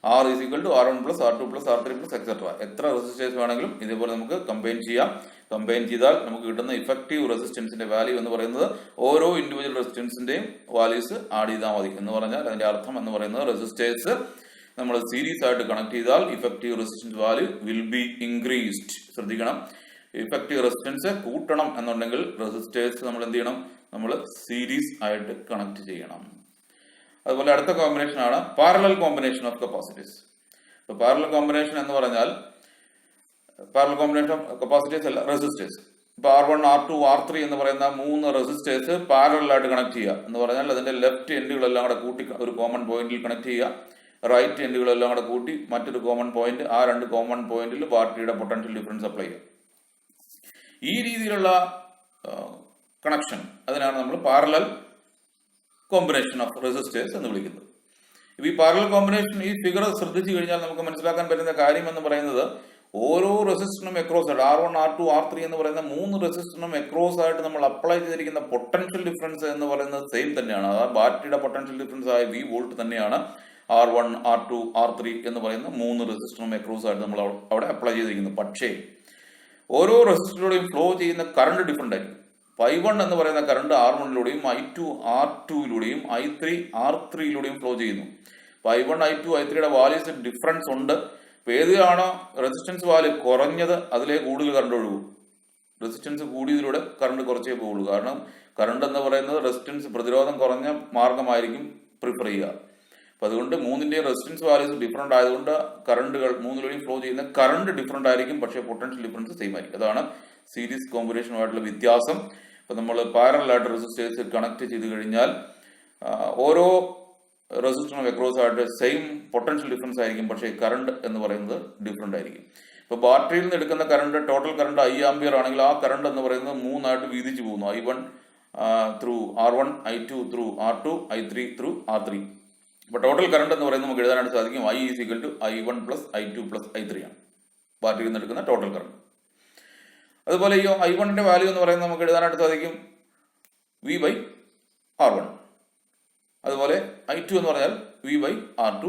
A: R is equal to R1 plus R2 plus R3 plus etc. എത്ര resistors വേണമെങ്കിലും ഇതേപോലെ നമുക്ക് combine ചെയ്യാം. Combine ചെയ്താൽ നമുക്ക് കിട്ടുന്ന effective റെസിസ്റ്റൻസിന്റെ value എന്ന് പറയുന്നത് ഓരോ ഇൻഡിവിജ്വൽ റെസിസ്റ്റൻസിന്റെയും വാല്യൂസ് ആഡ് ചെയ്താൽ മതി. എന്ന് പറഞ്ഞാൽ അതിന്റെ അർത്ഥം എന്ന് പറയുന്നത് റെസിസ്റ്റേഴ്സ് നമ്മൾ സീരീസ് ആയിട്ട് കണക്ട് ചെയ്താൽ effective resistance value will be increased. ശ്രദ്ധിക്കണം, ഇഫക്റ്റീവ് റെസിസ്റ്റൻസ് കൂട്ടണം എന്നുണ്ടെങ്കിൽ റെസിസ്റ്റേഴ്സ് നമ്മൾ എന്ത് ചെയ്യണം? നമ്മൾ സീരീസ് ആയിട്ട് കണക്ട് ചെയ്യണം. അതുപോലെ അടുത്ത കോമ്പിനേഷൻ ആണ് പാരലൽ കോമ്പിനേഷൻ ഓഫ് കപ്പാസിറ്റീസ്. ഇപ്പൊ പാരലൽ കോമ്പിനേഷൻ എന്ന് പറഞ്ഞാൽ പാരലൽ കോമ്പിനേഷൻ ഓഫ് കപ്പാസിറ്റീസ് അല്ല, റെസിസ്റ്റേഴ്സ്. ഇപ്പൊ R1 R2 R3 എന്ന് പറയുന്ന 3 റെസിസ്റ്റേഴ്സ് പാരലൽ ആയിട്ട് കണക്ട് ചെയ്യുക എന്ന് പറഞ്ഞാൽ അതിന്റെ ലെഫ്റ്റ് എൻഡുകളെല്ലാം കൂടെ കൂട്ടി ഒരു കോമൺ പോയിന്റിൽ കണക്ട് ചെയ്യുക. റൈറ്റ് എൻഡുകളെല്ലാം കൂടെ കൂട്ടി മറ്റൊരു കോമൺ പോയിന്റ്, ആ രണ്ട് കോമൺ പോയിന്റിൽ ബാറ്ററിയുടെ പൊട്ടൻഷ്യൽ ഡിഫറൻസ് അപ്ലൈ ചെയ്യുക. ഈ രീതിയിലുള്ള കണക്ഷൻ അതിനാണ് നമ്മൾ പാരലൽ കോമ്പിനേഷൻ ഓഫ് റെസിസ്റ്റേഴ്സ് എന്ന് വിളിക്കുന്നത്. ഈ പാരലൽ കോമ്പിനേഷൻ ഈ ഫിഗർ ശ്രദ്ധിച്ചു കഴിഞ്ഞാൽ നമുക്ക് മനസ്സിലാക്കാൻ പറ്റുന്ന കാര്യം എന്ന് പറയുന്നത് ഓരോ റെസിസ്റ്ററിനും എക്രോസ് ആയിട്ട് R1 R2 R3 എന്ന് പറയുന്ന 3 റെസിസ്റ്ററിനും എക്രോസ് ആയിട്ട് നമ്മൾ അപ്ലൈ ചെയ്തിരിക്കുന്ന പൊട്ടൻഷ്യൽ ഡിഫറൻസ് എന്ന് പറയുന്നത് സെയിം തന്നെയാണ്. അതായത് ബാറ്ററിയുടെ പൊട്ടൻഷ്യൽ ഡിഫറൻസ് ആയ V വോൾട്ട് തന്നെയാണ് R1 R2 R3 എന്ന് പറയുന്ന 3 റെസിസ്റ്ററിനും എക്രോസ് ആയിട്ട് നമ്മൾ അവിടെ അപ്ലൈ ചെയ്തിരിക്കുന്നത്. പക്ഷേ ഓരോ റെസിസ്റ്ററിലൂടെയും ഫ്ലോ ചെയ്യുന്ന കറണ്ട് ഡിഫറെന്റ് ആയിരിക്കും. I1 എന്ന് പറയുന്ന കറണ്ട് R1ലൂടെയും I2 R2ലൂടെയും I3 R3ലൂടെയും ഫ്ലോ ചെയ്യുന്നു. I1 I2 I3യുടെ വാല്യൂസ് ഡിഫറൻസ് ഉണ്ട്. ഇപ്പൊ ഏതിലാണോ റെസിസ്റ്റൻസ് വാല്യൂ കുറഞ്ഞത് അതിലേ കൂടുതൽ കറണ്ട് ഒഴുകും. റെസിസ്റ്റൻസ് കൂടിയതിലൂടെ കറണ്ട് കുറച്ചേ പോകുള്ളൂ. കാരണം കറണ്ട് എന്ന് പറയുന്നത് റെസിസ്റ്റൻസ് പ്രതിരോധം കുറഞ്ഞ മാർഗമായിരിക്കും പ്രിഫർ ചെയ്യുക. അപ്പൊ അതുകൊണ്ട് 3ന്റെയും റെസിസ്റ്റൻസ് വാല്യൂസ് ഡിഫറെന്റ് ആയതുകൊണ്ട് കറണ്ടുകൾ 3ലൂടെയും ഫ്ലോ ചെയ്യുന്ന കറണ്ട് ഡിഫറെന്റ് ആയിരിക്കും, പക്ഷേ പൊട്ടൻഷ്യൽ ഡിഫറൻസ് സെയിം ആയിരിക്കും. അതാണ് സീരീസ് കോമ്പിനേഷനുമായിട്ടുള്ള വ്യത്യാസം. ഇപ്പൊ നമ്മൾ പാരലൽ ആയിട്ട് റെസിസ്റ്റേഴ്സ് കണക്ട് ചെയ്ത് കഴിഞ്ഞാൽ ഓരോ റെസിസ്റ്ററിനും അക്രോസ് ആയിട്ട് സെയിം പൊട്ടൻഷ്യൽ ഡിഫറൻസ് ആയിരിക്കും, പക്ഷേ കറണ്ട് എന്ന് പറയുന്നത് ഡിഫറെന്റ് ആയിരിക്കും. ഇപ്പൊ ബാറ്ററിയിൽ നിന്ന് എടുക്കുന്ന current total current I ampere ആണെങ്കിൽ ആ കറണ്ട് എന്ന് പറയുന്നത് 3 ആയിട്ട് വീതിച്ചു പോകുന്നു. I1 through R1, I2 through R2, I3 through R3. അപ്പൊ ടോട്ടൽ കറണ്ട് എന്ന് പറയുന്നത് നമുക്ക് എഴുതാനായിട്ട് സാധിക്കും I is equal to I1 plus I2 plus I3 ആണ് ബാറ്ററിയിൽ നിന്ന് എടുക്കുന്ന ടോട്ടൽ കറണ്ട്. അതുപോലെ ഈ I1ന്റെ വാല്യൂ എന്ന് പറയുന്നത് നമുക്ക് എഴുതാനായിട്ട് സാധിക്കും V/R1. അതുപോലെ I2 എന്ന് പറഞ്ഞാൽ V/R2,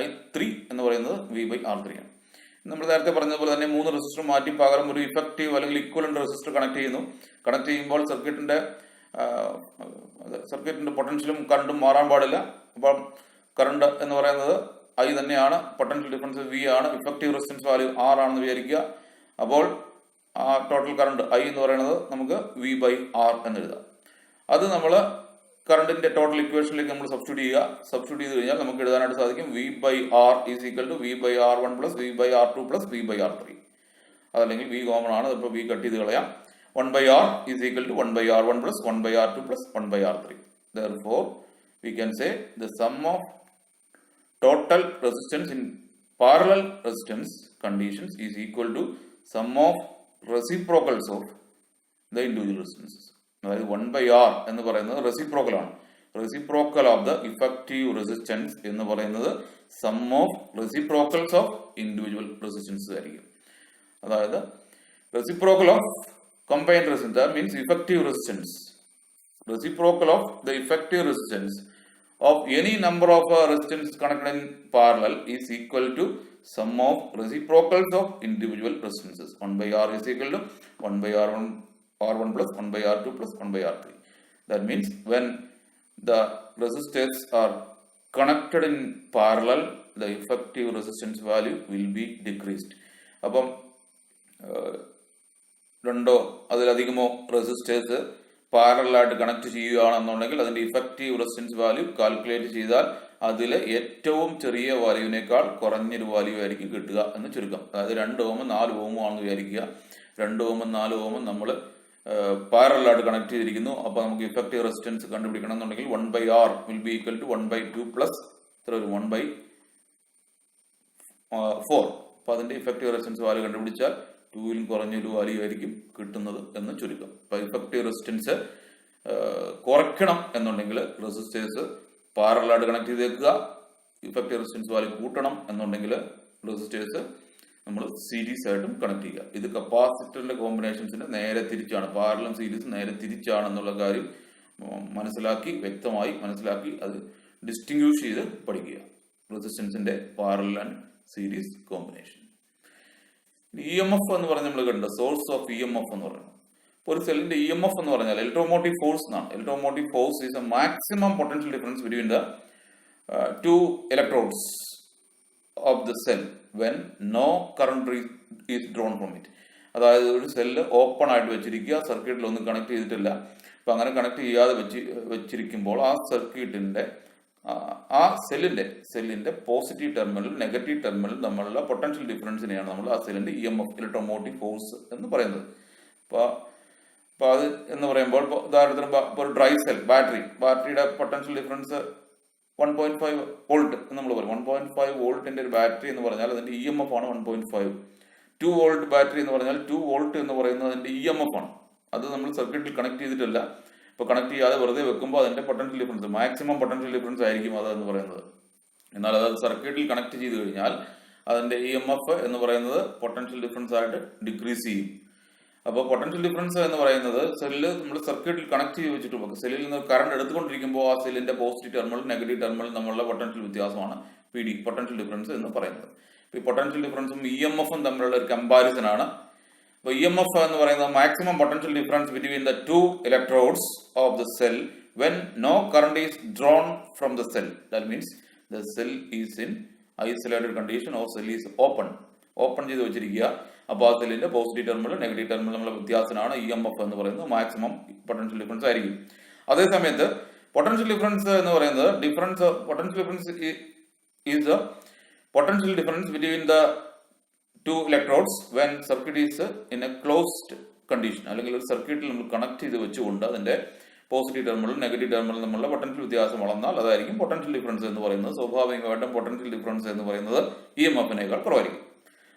A: I3 എന്ന് പറയുന്നത് V/R3 ആണ്. നമ്മൾ നേരത്തെ പറഞ്ഞതുപോലെ തന്നെ 3 റെസിസ്റ്റർ മാറ്റി പകരം ഒരു ഇഫക്റ്റീവ് അല്ലെങ്കിൽ ഇക്വലന്റ് റെസിസ്റ്റർ കണക്ട് ചെയ്യുന്നു. കണക്ട് ചെയ്യുമ്പോൾ സർക്യൂട്ടിന്റെ പൊട്ടൻഷ്യലും കറണ്ടും മാറാൻ പാടില്ല. അപ്പം കറണ്ട് എന്ന് പറയുന്നത് I തന്നെയാണ്, പൊട്ടൻഷ്യൽ ഡിഫറൻസ് V ആണ്, ഇഫക്റ്റീവ് റെസിസ്റ്റൻസ് വാല്യൂ R ആണെന്ന് വിചാരിക്കുക. അപ്പോൾ ആ ടോട്ടൽ കറണ്ട് I എന്ന് പറയുന്നത് നമുക്ക് V/R എന്ന് എഴുതാം. അത് നമ്മൾ കറണ്ടിന്റെ ടോട്ടൽ ഇക്വേഷനിലേക്ക് നമ്മൾ സബ്സ്റ്റിറ്റ്യൂട്ട് ചെയ്ത് കഴിഞ്ഞാൽ നമുക്ക് എഴുതാനായിട്ട് സാധിക്കും V/R is equal to V/R1 plus V/R2 plus V/R3. അതല്ലെങ്കിൽ V കോമൺ ആണ്, ഇപ്പോൾ V കട്ട് ചെയ്ത് കളയാം. 1 by R is equal to 1 by R1 plus 1 by R2 plus 1 by R3. Therefore, we can say the sum of total resistance in parallel resistance conditions is equal to sum of reciprocals of the individual resistances. അതായത് 1 by R എന്ന് പറയുന്നത് reciprocal ആണ്. Reciprocal of the effective resistance എന്ന് പറയുന്നത് sum of reciprocals of individual resistance ആയിരിക്കും. അതായത് reciprocal of combined resistance, that means effective resistance. Reciprocal of the effective resistance of any number of resistance connected in parallel is equal to sum of reciprocals of individual resistances. 1 by R is equal to 1 by R1 plus 1 by R2 plus 1 by R3. That means when the resistors are connected in parallel, the effective resistance value will be decreased. അപ്പം രണ്ടോ അതിലധികമോ resistors പാരലായിട്ട് connect ചെയ്യുകയാണെന്നുണ്ടെങ്കിൽ അതിന്റെ effective resistance value calculate ചെയ്താൽ അതിൽ ഏറ്റവും ചെറിയ വാല്യൂവിനേക്കാൾ കുറഞ്ഞൊരു വാല്യൂ ആയിരിക്കും കിട്ടുക എന്ന് ചുരുക്കം. അതായത് 2 ഓമും 4 ഓമും ആണെന്ന് വിചാരിക്കുക. 2 ഓമും 4 ഓമും നമ്മൾ പാരലായിട്ട് കണക്ട് ചെയ്തിരിക്കുന്നു. അപ്പോൾ നമുക്ക് ഇഫക്റ്റീവ് റെസിസ്റ്റൻസ് കണ്ടുപിടിക്കണം എന്നുണ്ടെങ്കിൽ 1 by R will be equal to 1 by 2 plus 1 by 4. അപ്പോൾ അതിന്റെ ഇഫക്റ്റീവ് റെസിസ്റ്റൻസ് വാല്യൂ കണ്ടുപിടിച്ചാൽ 2ൽ കുറഞ്ഞൊരു വാല്യൂ ആയിരിക്കും കിട്ടുന്നത് എന്ന് ചുരുക്കം. അപ്പോൾ ഇഫക്റ്റീവ് റെസിസ്റ്റൻസ് കുറയ്ക്കണം എന്നുണ്ടെങ്കിൽ റെസിസ്റ്റേഴ്സ് പാരലായിട്ട് കണക്ട് ചെയ്തേക്കുക. ഇഫക്റ്റീവ് റെസിസ്റ്റൻസ് വാല്യൂ കൂട്ടണം എന്നുണ്ടെങ്കിൽ റെസിസ്റ്റേഴ്സ് നമ്മൾ സീരീസ് ആയിട്ടും കണക്ട് ചെയ്യുക. ഇത് കപ്പാസിറ്ററിന്റെ കോമ്പിനേഷൻസിന്റെ നേരെ തിരിച്ചാണ്. പാരലൽ സീരീസ് നേരെ തിരിച്ചാണെന്നുള്ള കാര്യം മനസ്സിലാക്കി, വ്യക്തമായി മനസ്സിലാക്കി അത് ഡിസ്റ്റിങ്വിഷ് ചെയ്ത് പഠിക്കുക. റെസിസ്റ്റൻസിന്റെ parallel and series combination. EMF എന്ന് പറഞ്ഞാൽ നമ്മൾ കണ്ട സോഴ്സ് ഓഫ് EMF എന്ന് പറയുന്നത് ഒരു സെല്ലിന്റെ EMF എന്ന് പറഞ്ഞാൽ ഇലക്ട്രോമോട്ടീവ് ഫോഴ്സ് എന്നാണ്. Electromotive force is a maximum potential difference between the two electrodes of the cell when no current is drawn from it. അതായത് ഒരു സെല്ല് ഓപ്പൺ ആയിട്ട് വെച്ചിരിക്കുക, സർക്യൂട്ടിൽ ഒന്നും കണക്ട് ചെയ്തിട്ടില്ല. അപ്പൊ അങ്ങനെ കണക്ട് ചെയ്യാതെ വെച്ചിരിക്കുമ്പോൾ ആ സർക്യൂട്ടിന്റെ ആ സെല്ലിന്റെ പോസിറ്റീവ് ടെർമിനൽ നെഗറ്റീവ് ടെർമിനൽ തമ്മിലുള്ള പൊട്ടൻഷ്യൽ ഡിഫറൻസിനെയാണ് നമ്മൾ ആ സെല്ലിന്റെ EMF ഇലക്ട്രോമോട്ടീവ് ഫോഴ്സ് എന്ന് പറയുന്നത്. അപ്പോൾ അത് എന്ന് പറയുമ്പോൾ ഉദാഹരണത്തിന് ഒരു ഡ്രൈ സെൽ ബാറ്ററിയുടെ പൊട്ടൻഷ്യൽ ഡിഫറൻസ് 1.5 വോൾട്ട് എന്ന് നമ്മൾ പറയും. 1.5 വോൾട്ടിന്റെ ഒരു ബാറ്ററി എന്ന് പറഞ്ഞാൽ അതിന്റെ EMF ആണ് 1.5. 2 വോൾട്ട് ബാറ്ററി എന്ന് പറഞ്ഞാൽ 2 വോൾട്ട് എന്ന് പറയുന്നത് അതിന്റെ EMF ആണ്. അത് നമ്മൾ സർക്യൂട്ടിൽ കണക്ട് ചെയ്തിട്ടില്ല. ഇപ്പോൾ കണക്ട് ചെയ്യാതെ വെറുതെ വെക്കുമ്പോൾ അതിന്റെ potential difference maximum potential difference ആയിരിക്കും അതെന്ന് പറയുന്നത്. എന്നാൽ അത് സർക്യൂട്ടിൽ കണക്ട് ചെയ്ത് കഴിഞ്ഞാൽ അതിന്റെ EMF എന്ന് പറയുന്നത് പൊട്ടൻഷ്യൽ ഡിഫറൻസ് ആയിട്ട് ഡിക്രീസ് ചെയ്യും. അപ്പോൾ പൊട്ടൻഷ്യൽ ഡിഫറൻസ് എന്ന് പറയുന്നത് സെല്ല് നമ്മൾ സർക്യൂട്ടിൽ കണക്ട് ചെയ്ത് വെച്ചിട്ട് സെല്ലിൽ നിന്ന് കറണ്ട് എടുത്തുകൊണ്ടിരിക്കുമ്പോൾ ആ സെല്ലിന്റെ പോസിറ്റീവ് ടെർമിനൽ നെഗറ്റീവ് ടെർമിനൽ തമ്മിലുള്ള പൊട്ടൻഷ്യൽ വ്യത്യാസമാണ് PD പൊട്ടൻഷ്യൽ ഡിഫറൻസ് എന്ന് പറയുന്നത്. ഈ പൊട്ടൻഷ്യൽ ഡിഫറൻസും EMF-ഉം തമ്മിലുള്ള ഒരു കമ്പാരിസൺ ആണ്. അപ്പോൾ EMF എന്ന് പറയുന്നത് maximum potential difference between the two electrodes of the cell when no current is drawn from the cell. That means the cell is in isolated condition or cell is open ചെയ്ത് വെച്ചിരിക്കുക. അപ്പോൾ ആ സെല്ലിന്റെ positive terminal negative terminal തമ്മിലുള്ള വ്യത്യാസമാണ് EMF എന്ന് പറയുന്നത്. Maximum potential difference ആയിരിക്കും. അതേസമയത്ത് പൊട്ടൻഷ്യൽ ഡിഫറൻസ് എന്ന് പറയുന്നത് potential difference is the potential difference between the two electrodes when circuit is in a closed condition. അല്ലെങ്കിൽ ഒരു സർക്യൂട്ടിൽ നമ്മൾ കണക്ട് ചെയ്ത് വെച്ചുകൊണ്ട് അതിന്റെ പോസിറ്റീവ് ടെർമിനൽ നെഗറ്റീവ് ടെർമിനൽ തമ്മിലുള്ള പൊട്ടൻഷ്യൽ വ്യത്യാസം വളർന്നാൽ അതായിരിക്കും പൊട്ടൻഷ്യൽ ഡിഫറൻസ് എന്ന് പറയുന്നത്. സ്വാഭാവികമായിട്ടും പൊട്ടൻഷ്യൽ ഡിഫറൻസ് എന്ന് പറയുന്നത് EMF-നേക്കാൾ കുറവായിരിക്കും.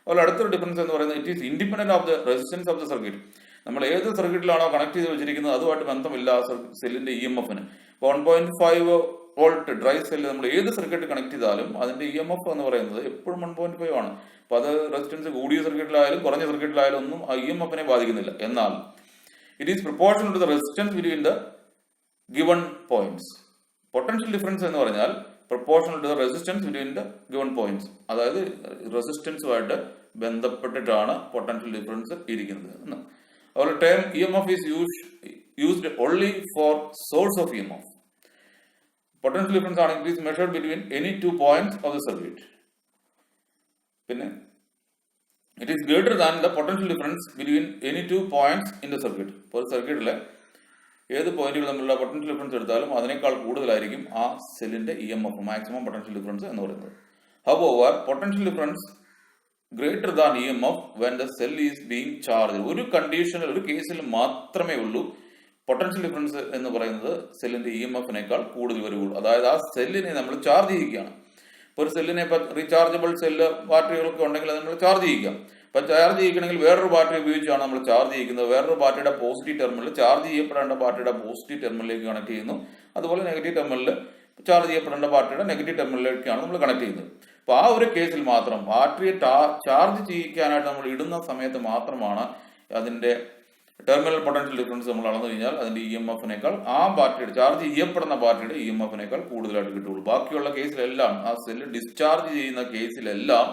A: അതുപോലെ അടുത്തൊരു ഡിഫറൻസ് എന്ന് പറയുന്നത് it is independent of the resistance of the circuit. നമ്മൾ ഏത് സർക്യൂട്ടിലാണോ കണക്ട് ചെയ്ത് വെച്ചിരിക്കുന്നത് അതുമായിട്ട് ബന്ധമില്ല ആ സെല്ലിന്റെ EMF-ന്. 1.5 വോൾട്ട് ഡ്രൈ സെല്ല് നമ്മൾ ഏത് സർക്യൂട്ട് കണക്ട് ചെയ്താലും അതിന്റെ EMF എന്ന് പറയുന്നത് എപ്പോഴും 1.5 ആണ്. അപ്പൊ അത് റെസിസ്റ്റൻസ് കൂടിയ സർക്യൂട്ടിലായാലും കുറഞ്ഞ സർക്യൂട്ടിലായാലും ഒന്നും ആ EMF-നെ ബാധിക്കുന്നില്ല. എന്നാൽ it is proportional to the resistance between the given points. Potential difference എന്ന് പറഞ്ഞാൽ proportional to the resistance between the given points. അതായത് റെസിസ്റ്റൻസുമായിട്ട് ബന്ധപ്പെട്ടിട്ടാണ് പൊട്ടൻഷ്യൽ ഡിഫറൻസ് ഇരിക്കുന്നത്. അതുപോലെ term EMF is used only for source of EMF. Potential difference is measured between any 2 points of the circuit. പിന്നെ it is greater than the potential difference between any 2 points in the circuit. ഒരു സർക്യൂട്ടിലെ ഏത് പോയിന്റുകൾ തമ്മിലുള്ള potential difference എടുത്താലും അതിനേക്കാൾ കൂടുതലായിരിക്കും ആ സെല്ലിന്റെ EMF മാക്സിമം പൊട്ടൻഷ്യൽ ഡിഫറൻസ് എന്ന് പറയുന്നത്. However, potential difference greater than EMF when the cell is being charged. ഒരു കണ്ടീഷനിൽ, ഒരു കേസിൽ മാത്രമേ ഉള്ളൂ പൊട്ടൻഷ്യൽ ഡിഫറൻസ് എന്ന് പറയുന്നത് സെല്ലിന്റെ EMF-നേക്കാൾ കൂടുതൽ വരുള്ളൂ. അതായത് ആ സെല്ലിനെ നമ്മൾ ചാർജ് ചെയ്യുകയാണ്. ഇപ്പോൾ ഒരു സെല്ലിനെ ഇപ്പം റീചാർജബിൾ സെല്ല് ബാറ്ററികളൊക്കെ ഉണ്ടെങ്കിൽ അത് നമ്മൾ ചാർജ് ചെയ്യിക്കാം. അപ്പം ചാർജ് ചെയ്യിക്കണമെങ്കിൽ വേറൊരു ബാറ്ററി ഉപയോഗിച്ചാണ് നമ്മൾ ചാർജ് ചെയ്യുന്നത്. വേറൊരു ബാറ്ററിയുടെ പോസിറ്റീവ് ടെർമിനൽ ചാർജ് ചെയ്യപ്പെടേണ്ട ബാറ്ററിയുടെ പോസിറ്റീവ് ടെർമിനലിലേക്ക് കണക്ട് ചെയ്യുന്നു. അതുപോലെ നെഗറ്റീവ് ടെർമിനലിൽ ചാർജ് ചെയ്യപ്പെടേണ്ട ബാറ്ററിയുടെ നെഗറ്റീവ് ടെർമിനലിലേക്കാണ് നമ്മൾ കണക്ട് ചെയ്യുന്നത്. അപ്പോൾ ആ ഒരു കേസിൽ മാത്രം ബാറ്ററിയെ ചാർജ് ചെയ്യിക്കാനായിട്ട് നമ്മൾ ഇടുന്ന സമയത്ത് മാത്രമാണ് അതിന്റെ ടെർമിനൽ പൊട്ടൻഷ്യൽ ഡിഫറൻസ് നമ്മൾ അളന്നു കഴിഞ്ഞാൽ അതിന്റെ EMF-നേക്കാൾ ആ ബാറ്ററിയുടെ ചാർജ് ചെയ്യപ്പെടുന്ന ബാറ്ററിയുടെ EMF-നേക്കാൾ കൂടുതലായിട്ട് കിട്ടുള്ളൂ. ബാക്കിയുള്ള കേസിലെല്ലാം, ആ സെല്ല് ഡിസ്ചാർജ് ചെയ്യുന്ന കേസിലെല്ലാം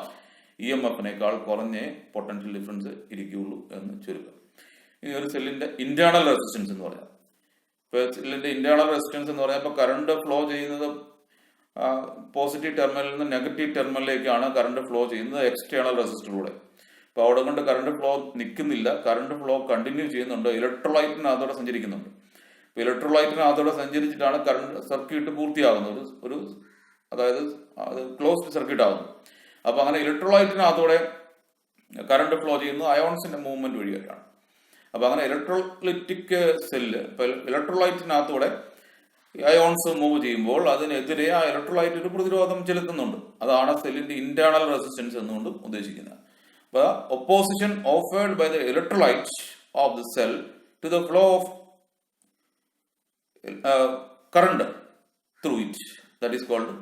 A: EMF-നേക്കാൾ കുറഞ്ഞേ പൊട്ടൻഷ്യൽ ഡിഫറൻസ് ഇരിക്കുകയുള്ളൂ എന്ന് ചുരുക്കം. ഇനി ഒരു സെല്ലിന്റെ ഇന്റേണൽ റെസിസ്റ്റൻസ് എന്ന് പറയാം. ഇപ്പോൾ സെല്ലിന്റെ ഇന്റേണൽ റെസിസ്റ്റൻസ് എന്ന് പറഞ്ഞാൽ ഇപ്പോൾ കറണ്ട് ഫ്ലോ ചെയ്യുന്നത് പോസിറ്റീവ് ടെർമിനലിൽ നിന്ന് നെഗറ്റീവ് ടെർമിനലിലേക്കാണ് കറണ്ട് ഫ്ലോ ചെയ്യുന്നത് എക്സ്റ്റേണൽ റെസിസ്റ്ററിലൂടെ. അപ്പോൾ അവിടെ കൊണ്ട് കറണ്ട് ഫ്ലോ നിൽക്കുന്നില്ല, കറണ്ട് ഫ്ലോ കണ്ടിന്യൂ ചെയ്യുന്നുണ്ട്, ഇലക്ട്രോലൈറ്റിനകത്തോടെ സഞ്ചരിക്കുന്നുണ്ട്. ഇപ്പോൾ ഇലക്ട്രോലൈറ്റിനകത്തോടെ സഞ്ചരിച്ചിട്ടാണ് കറണ്ട് സർക്യൂട്ട് പൂർത്തിയാകുന്നത്, അതായത് അത് ക്ലോസ്ഡ് സർക്യൂട്ട് ആകുന്നു. അപ്പോൾ അങ്ങനെ ഇലക്ട്രോലൈറ്റിനകത്തോടെ കറണ്ട് ഫ്ലോ ചെയ്യുന്നത് അയോൺസിന്റെ മൂവ്മെന്റ് വഴിയായിട്ടാണ്. അപ്പോൾ അങ്ങനെ ഇലക്ട്രോലൈറ്റിക് സെല്ല് ഇപ്പോൾ ഇലക്ട്രോലൈറ്റിനകത്തൂടെ അയോൺസ് മൂവ് ചെയ്യുമ്പോൾ അതിനെതിരെ ആ ഇലക്ട്രോലൈറ്റ് ഒരു പ്രതിരോധം ചെലുത്തുന്നുണ്ട്. അതാണ് സെല്ലിന്റെ ഇന്റേണൽ റെസിസ്റ്റൻസ് എന്നുകൊണ്ട് ഉദ്ദേശിക്കുന്നത്. അപ്പോൾ opposition offered by the electrolyte of the cell to the flow of current through it, that is called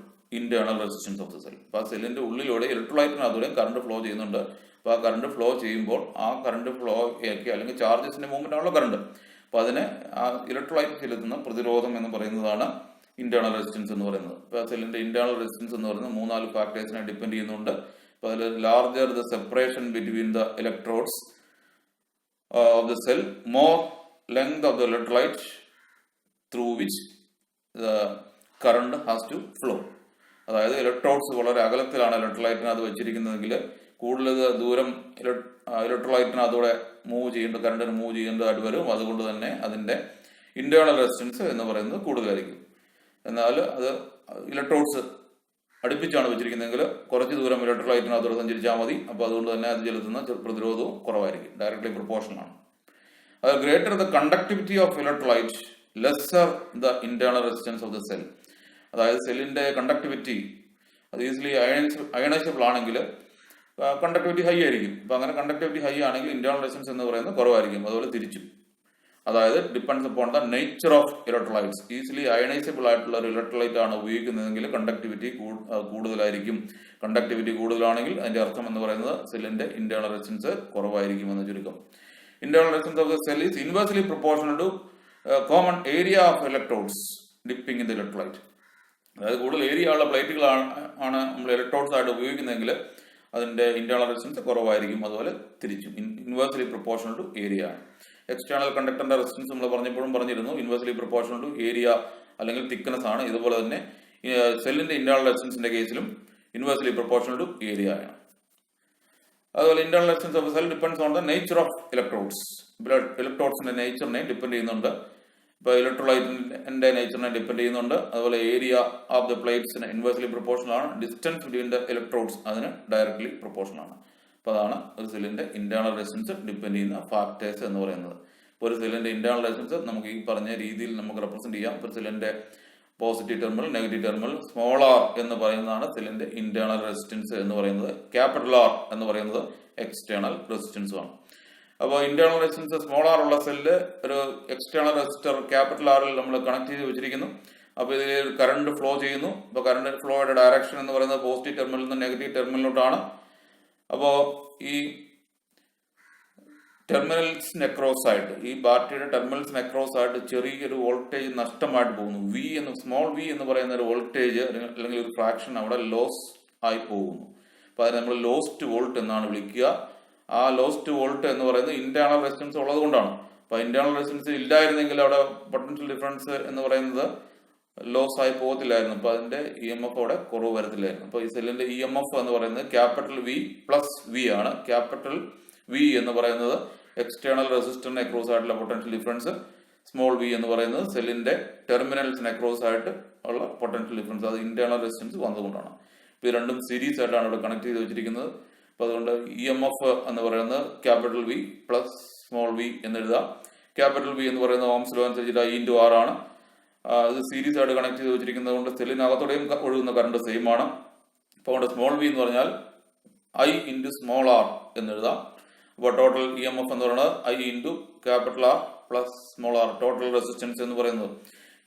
A: internal resistance of the cell. അപ്പോൾ ആ സെല്ലിന്റെ ഉള്ളിലൂടെ ഇലക്ട്രോലൈറ്റിനകത്തൂടെ കറണ്ട് ഫ്ലോ ചെയ്യുന്നുണ്ട്. അപ്പോൾ ആ കറണ്ട് ഫ്ലോ ചെയ്യുമ്പോൾ ആ കറണ്ട് ഫ്ലോയ്ക്ക് അല്ലെങ്കിൽ ചാർജസിന്റെ മൂവ്മെന്റ് ആണല്ലോ കറണ്ട്. അപ്പോൾ അതിനെ ആ ഇലക്ട്രോലൈറ്റ് ചെലുത്തുന്ന പ്രതിരോധം എന്ന് പറയുന്നതാണ് ഇന്റേണൽ റെസിസ്റ്റൻസ് എന്ന് പറയുന്നത്. ഇപ്പോൾ ആ സെല്ലിന്റെ ഇന്റേണൽ റെസിസ്റ്റൻസ് എന്ന് പറയുന്നത് 3-4 ഫാക്ടേഴ്സിനെ ഡിപ്പെൻഡ് ചെയ്യുന്നുണ്ട്. അപ്പോൾ അതിൽ larger the separation between the electrodes of the cell, more length of the electrolyte through which the current has to flow. അതായത് ഇലക്ട്രോഡ്സ് വളരെ അകലത്തിലാണ് ഇലക്ട്രോലൈറ്റിനകത്ത് വെച്ചിരിക്കുന്നതെങ്കിൽ കൂടുതൽ ദൂരം ഇലക്ട്രോലൈറ്റിനകത്തൂടെ കറണ്ടിന് മൂവ് ചെയ്യേണ്ടതായിട്ട് വരും. അതുകൊണ്ട് തന്നെ അതിന്റെ ഇന്റേണൽ റെസിസ്റ്റൻസ് എന്ന് പറയുന്നത് കൂടുതലായിരിക്കും. എന്നാൽ അത് ഇലക്ട്രോഡ്സ് അടുപ്പിച്ചാണ് വെച്ചിരിക്കുന്നതെങ്കിൽ കുറച്ച് ദൂരം ഇലക്ട്രോലൈറ്റിനകത്തൂടെ സഞ്ചരിച്ചാൽ മതി. അപ്പോൾ അതുകൊണ്ട് തന്നെ അത് ചെലുത്തുന്ന പ്രതിരോധവും കുറവായിരിക്കും, ഡയറക്ട്ലി പ്രൊപ്പോർഷണൽ ആണ്. അത് greater the conductivity of electrolyte lesser the internal resistance of the cell. അതായത് സെല്ലിന്റെ കണ്ടക്ടിവിറ്റി അത് ഈസിലി അയണൈസബിൾ ആണെങ്കിൽ കണ്ടക്ടിവിറ്റി ഹൈ ആയിരിക്കും. അപ്പോൾ അങ്ങനെ കണ്ടക്ടിവിറ്റി ഹൈ ആണെങ്കിൽ ഇന്റേണൽ റെസിസ്റ്റൻസ് എന്ന് പറയുന്നത് കുറവായിരിക്കും. അതുപോലെ തിരിച്ചും, അതായത് depends upon the nature of electrolytes. Easily ionizable ആയിട്ടുള്ള ഒരു ഇലക്ട്രോലൈറ്റ് ആണ് ഉപയോഗിക്കുന്നതെങ്കിൽ കണ്ടക്ടിവിറ്റി കൂടുതലായിരിക്കും. കണ്ടക്ടിവിറ്റി കൂടുതലാണെങ്കിൽ അതിന്റെ അർത്ഥം എന്ന് പറയുന്നത് സെല്ലിന്റെ ഇന്റേണൽ റെസിസ്റ്റൻസ് കുറവായിരിക്കും എന്ന് ചുരുക്കം. Internal resistance of the cell is inversely proportional to common area of electrodes dipping in the electrolyte. അതായത് കൂടുതൽ ഏരിയ ഉള്ള പ്ലേറ്റുകളാണ് നമ്മൾ ഇലക്ട്രോഡ്സ് ആയിട്ട് ഉപയോഗിക്കുന്നതെങ്കിൽ അതിന്റെ ഇന്റേണൽ റെസിസ്റ്റൻസ് കുറവായിരിക്കും. അതുപോലെ തിരിച്ചും ഇൻവേഴ്സ്ലി പ്രൊപ്പോർഷണൽ ടു ഏരിയ ആണ്. എക്സ്റ്റേണൽ കണ്ടക്ടറിന്റെ റെസിസ്റ്റൻസ് നമ്മൾ പറഞ്ഞിരുന്നു, ഇൻവേഴ്സ്ലി പ്രൊപ്പോർഷണൽ ടു ഏരിയ അല്ലെങ്കിൽ തിക്നെസ് ആണ്. ഇതുപോലെ തന്നെ സെല്ലിന്റെ ഇന്റേണൽ റെസിസ്റ്റൻസിന്റെ കേസിലും ഇൻവേഴ്സ്ലി പ്രൊപ്പോർഷണൽ ടു ഏരിയ ആണ്. അതുപോലെ internal resistance of cell depends on the nature of electrodes. ഇലക്ട്രോഡ്സിന്റെ നേച്ചറിനെ ഡിപ്പെൻഡ് ചെയ്യുന്നുണ്ട്. ഇപ്പോൾ ഇലക്ട്രോലൈറ്റിന്റെ നേച്ചറിനെ ഡിപ്പെൻഡ് ചെയ്യുന്നുണ്ട്. അതുപോലെ ഏരിയ ഓഫ് ദ പ്ലേറ്റ്സിന് ഇൻവേഴ്സ്ലി പ്രൊപ്പോർഷണൽ ആണ്. ഡിസ്റ്റൻസ് ബിറ്റ്വീൻ ദ ഇലക്ട്രോഡ്സ് അതിന് ഡയറക്ട്ലി പ്രൊപ്പോർഷണൽ ആണ്. അപ്പോൾ അതാണ് ഒരു സെല്ലിന്റെ ഇന്റേണൽ റെസിസ്റ്റൻസ് ഡിപ്പെൻഡ് ചെയ്യുന്ന ഫാക്ടേഴ്സ് എന്ന് പറയുന്നത്. ഇപ്പോൾ ഒരു സെല്ലിന്റെ ഇന്റേണൽ റെസിസ്റ്റൻസ് നമുക്ക് ഈ പറഞ്ഞ രീതിയിൽ നമുക്ക് റെപ്രസെന്റ് ചെയ്യാം. ഒരു സെല്ലിന്റെ positive terminal, negative terminal, small r എന്ന് പറയുന്നതാണ് സെല്ലിന്റെ ഇന്റേണൽ റെസിസ്റ്റൻസ് എന്ന് പറയുന്നത്. ക്യാപിറ്റൽ ആർ എന്ന് പറയുന്നത് എക്സ്റ്റേണൽ റെസിസ്റ്റൻസും ആണ്. അപ്പോൾ ഇന്റേണൽ റെസിസ്റ്റൻസ് സ്മോൾ ആർ ഉള്ള സെല്ല് ഒരു എക്സ്റ്റേണൽ റെസിസ്റ്റർ ക്യാപിറ്റൽ ആറിൽ നമ്മൾ കണക്ട് ചെയ്ത് വെച്ചിരിക്കുന്നു. അപ്പോൾ ഇതിൽ കറണ്ട് ഫ്ലോ ചെയ്യുന്നു. അപ്പോൾ കറണ്ട് ഫ്ലോയുടെ ഡയറക്ഷൻ എന്ന് പറയുന്നത് പോസിറ്റീവ് ടെർമിനലിൽ നിന്ന് നെഗറ്റീവ് ടെർമിനലിലോട്ടാണ്. അപ്പോൾ ഈ ടെർമിനൽസിന് അക്രോസ് ആയിട്ട്, ഈ ബാറ്ററിയുടെ ടെർമിനൽസിന് അക്രോസ് ആയിട്ട് ചെറിയൊരു വോൾട്ടേജ് നഷ്ടമായിട്ട് പോകുന്നു. സ്മോൾ വി എന്ന് പറയുന്ന ഒരു വോൾട്ടേജ് അല്ലെങ്കിൽ ഒരു ഫ്രാക്ഷൻ അവിടെ ലോസ് ആയി പോകുന്നു. അപ്പോൾ അതിനെ നമ്മൾ ലോസ്റ്റ് വോൾട്ട് എന്നാണ് വിളിക്കുക. ആ ലോസ്റ്റ് വോൾട്ട് എന്ന് പറയുന്നത് ഇന്റേണൽ റെസിസ്റ്റൻസ് ഉള്ളത് കൊണ്ടാണ്. അപ്പോൾ ഇന്റേണൽ റെസിസ്റ്റൻസ് ഇല്ലായിരുന്നെങ്കിൽ അവിടെ പൊട്ടൻഷ്യൽ ഡിഫറൻസ് എന്ന് പറയുന്നത് ലോസ് ആയി പോകത്തില്ലായിരുന്നു. അപ്പോൾ അതിന്റെ EMF അവിടെ കുറവ് വരത്തില്ലായിരുന്നു. അപ്പോൾ ഈ സെല്ലിന്റെ EMF എന്ന് പറയുന്നത് ക്യാപിറ്റൽ V പ്ലസ് V ആണ്. ക്യാപിറ്റൽ V എന്ന് പറയുന്നത് എക്സ്റ്റേണൽ റെസിസ്റ്ററിന് അക്രോസ് ആയിട്ടുള്ള പൊട്ടൻഷ്യൽ ഡിഫറൻസ്, സ്മോൾ v എന്ന് പറയുന്നത് സെല്ലിന്റെ ടെർമിനൽസിന് അക്രോസ് ആയിട്ട് ഉള്ള പൊട്ടൻഷ്യൽ ഡിഫറൻസ്, അത് ഇന്റേണൽ റെസിസ്റ്റൻസ് വന്നുകൊണ്ടാണ്. ഇത് രണ്ടും സീരീസ് ആയിട്ടാണ് ഇവിടെ കണക്ട് ചെയ്ത് വെച്ചിരിക്കുന്നത്. അപ്പൊ അതുകൊണ്ട് EMF എന്ന് പറയുന്നത് capital V plus small v എന്ന് എഴുതാം. ക്യാപിറ്റൽ V എന്ന് പറയുന്നത് ഓംസ് ലോ അനുസരിച്ചിട്ട് I × R ആണ്. ഇത് സീരീസ് ആയിട്ട് കണക്ട് ചെയ്ത് വെച്ചിരിക്കുന്നത് കൊണ്ട് സെല്ലിനകത്തോടെയും ഒഴുകുന്ന കറണ്ട് സെയിം ആണ്. അപ്പോൾ അതുകൊണ്ട് സ്മോൾ v എന്ന് പറഞ്ഞാൽ I × സ്മോൾ r എന്ന് എഴുതാം. അപ്പോൾ ടോട്ടൽ EMF എന്ന് പറയുന്നത് I × capital R plus small r. Total resistance എന്ന് പറയുന്നത്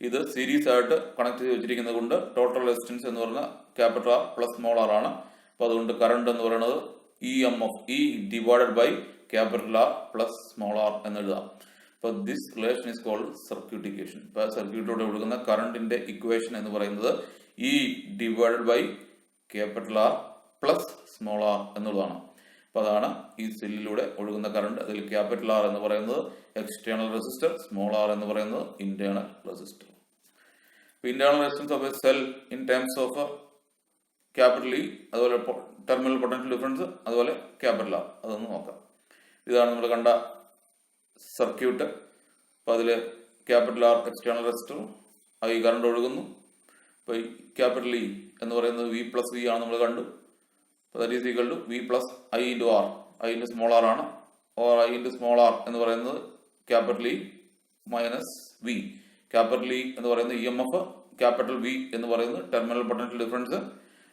A: ഇത് സീരീസ് ആയിട്ട് കണക്ട് ചെയ്ത് വെച്ചിരിക്കുന്നത് കൊണ്ട് ടോട്ടൽ റെസിസ്റ്റൻസ് എന്ന് പറയുന്നത് capital R plus small r ആണ്. അപ്പോൾ അതുകൊണ്ട് കറണ്ട് എന്ന് പറയുന്നത് EMF E divided by capital R plus small r എന്ന് എഴുതാം. അപ്പോൾ this relation is called circuit equation. ഇപ്പോൾ സർക്യൂട്ടിലൂടെ ഒഴുകുന്ന കറണ്ടിന്റെ ഇക്വേഷൻ എന്ന് പറയുന്നത് E divided by capital R plus small r എന്നുള്ളതാണ്. അപ്പോൾ അതാണ് ഈ സെല്ലിലൂടെ ഒഴുകുന്ന കറണ്ട്. അതിൽ ക്യാപിറ്റൽ R എന്ന് പറയുന്നത് എക്സ്റ്റേണൽ റെസിസ്റ്റർ, സ്മോൾ r എന്ന് പറയുന്നത് internal resistor. Internal resistance of A cell in terms of capital E, അതുപോലെ ടെർമിനൽ പൊട്ടൻഷ്യൽ ഡിഫറൻസ്, അതുപോലെ ക്യാപിറ്റൽ R, അതൊന്ന് നോക്കാം. ഇതാണ് നമ്മൾ കണ്ട സർക്യൂട്ട്. അപ്പോൾ അതിൽ ക്യാപിറ്റൽ R എക്സ്റ്റേണൽ റെസിസ്റ്റർ, ഈ കറണ്ട് ഒഴുകുന്നു. അപ്പോൾ ഈ ക്യാപിറ്റൽ E എന്ന് പറയുന്നത് V പ്ലസ് V ആണ് നമ്മൾ കണ്ടു. That is equal to V plus I × R. I × small r ആണ്. ഓർ I × സ്മോൾ r എന്ന് പറയുന്നത് capital E minus V. Capital E എന്ന് പറയുന്നത് EMF, ക്യാപിറ്റൽ V എന്ന് പറയുന്നത് ടെർമിനൽ പൊട്ടൻഷ്യൽ ഡിഫറൻസ്.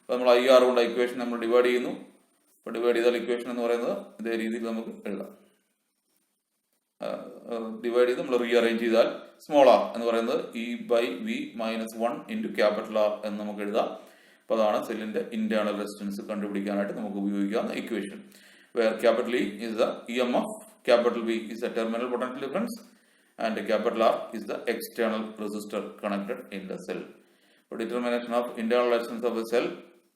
A: അപ്പോൾ നമ്മൾ IR കൊണ്ട് ഇക്വേഷൻ നമ്മൾ ഡിവൈഡ് ചെയ്യുന്നു. അപ്പോൾ ഡിവൈഡ് ചെയ്താൽ ഇക്വേഷൻ എന്ന് പറയുന്നത് ഇതേ രീതിയിൽ നമുക്ക് എഴുതാം. ഡിവൈഡ് ചെയ്ത് നമ്മൾ റീഅറേഞ്ച് ചെയ്താൽ സ്മോൾ r എന്ന് പറയുന്നത് E/V മൈനസ് 1 × ക്യാപിറ്റൽ R എന്ന് നമുക്ക് എഴുതാം. അപ്പോൾ അതാണ് സെല്ലിന്റെ ഇന്റേണൽ റെസിസ്റ്റൻസ് കണ്ടുപിടിക്കാനായിട്ട് നമുക്ക് ഉപയോഗിക്കാവുന്ന equation. Where capital E is the EMF, capital V is the terminal potential difference, and capital R is the external resistor connected in the cell. For determination of internal resistance of a cell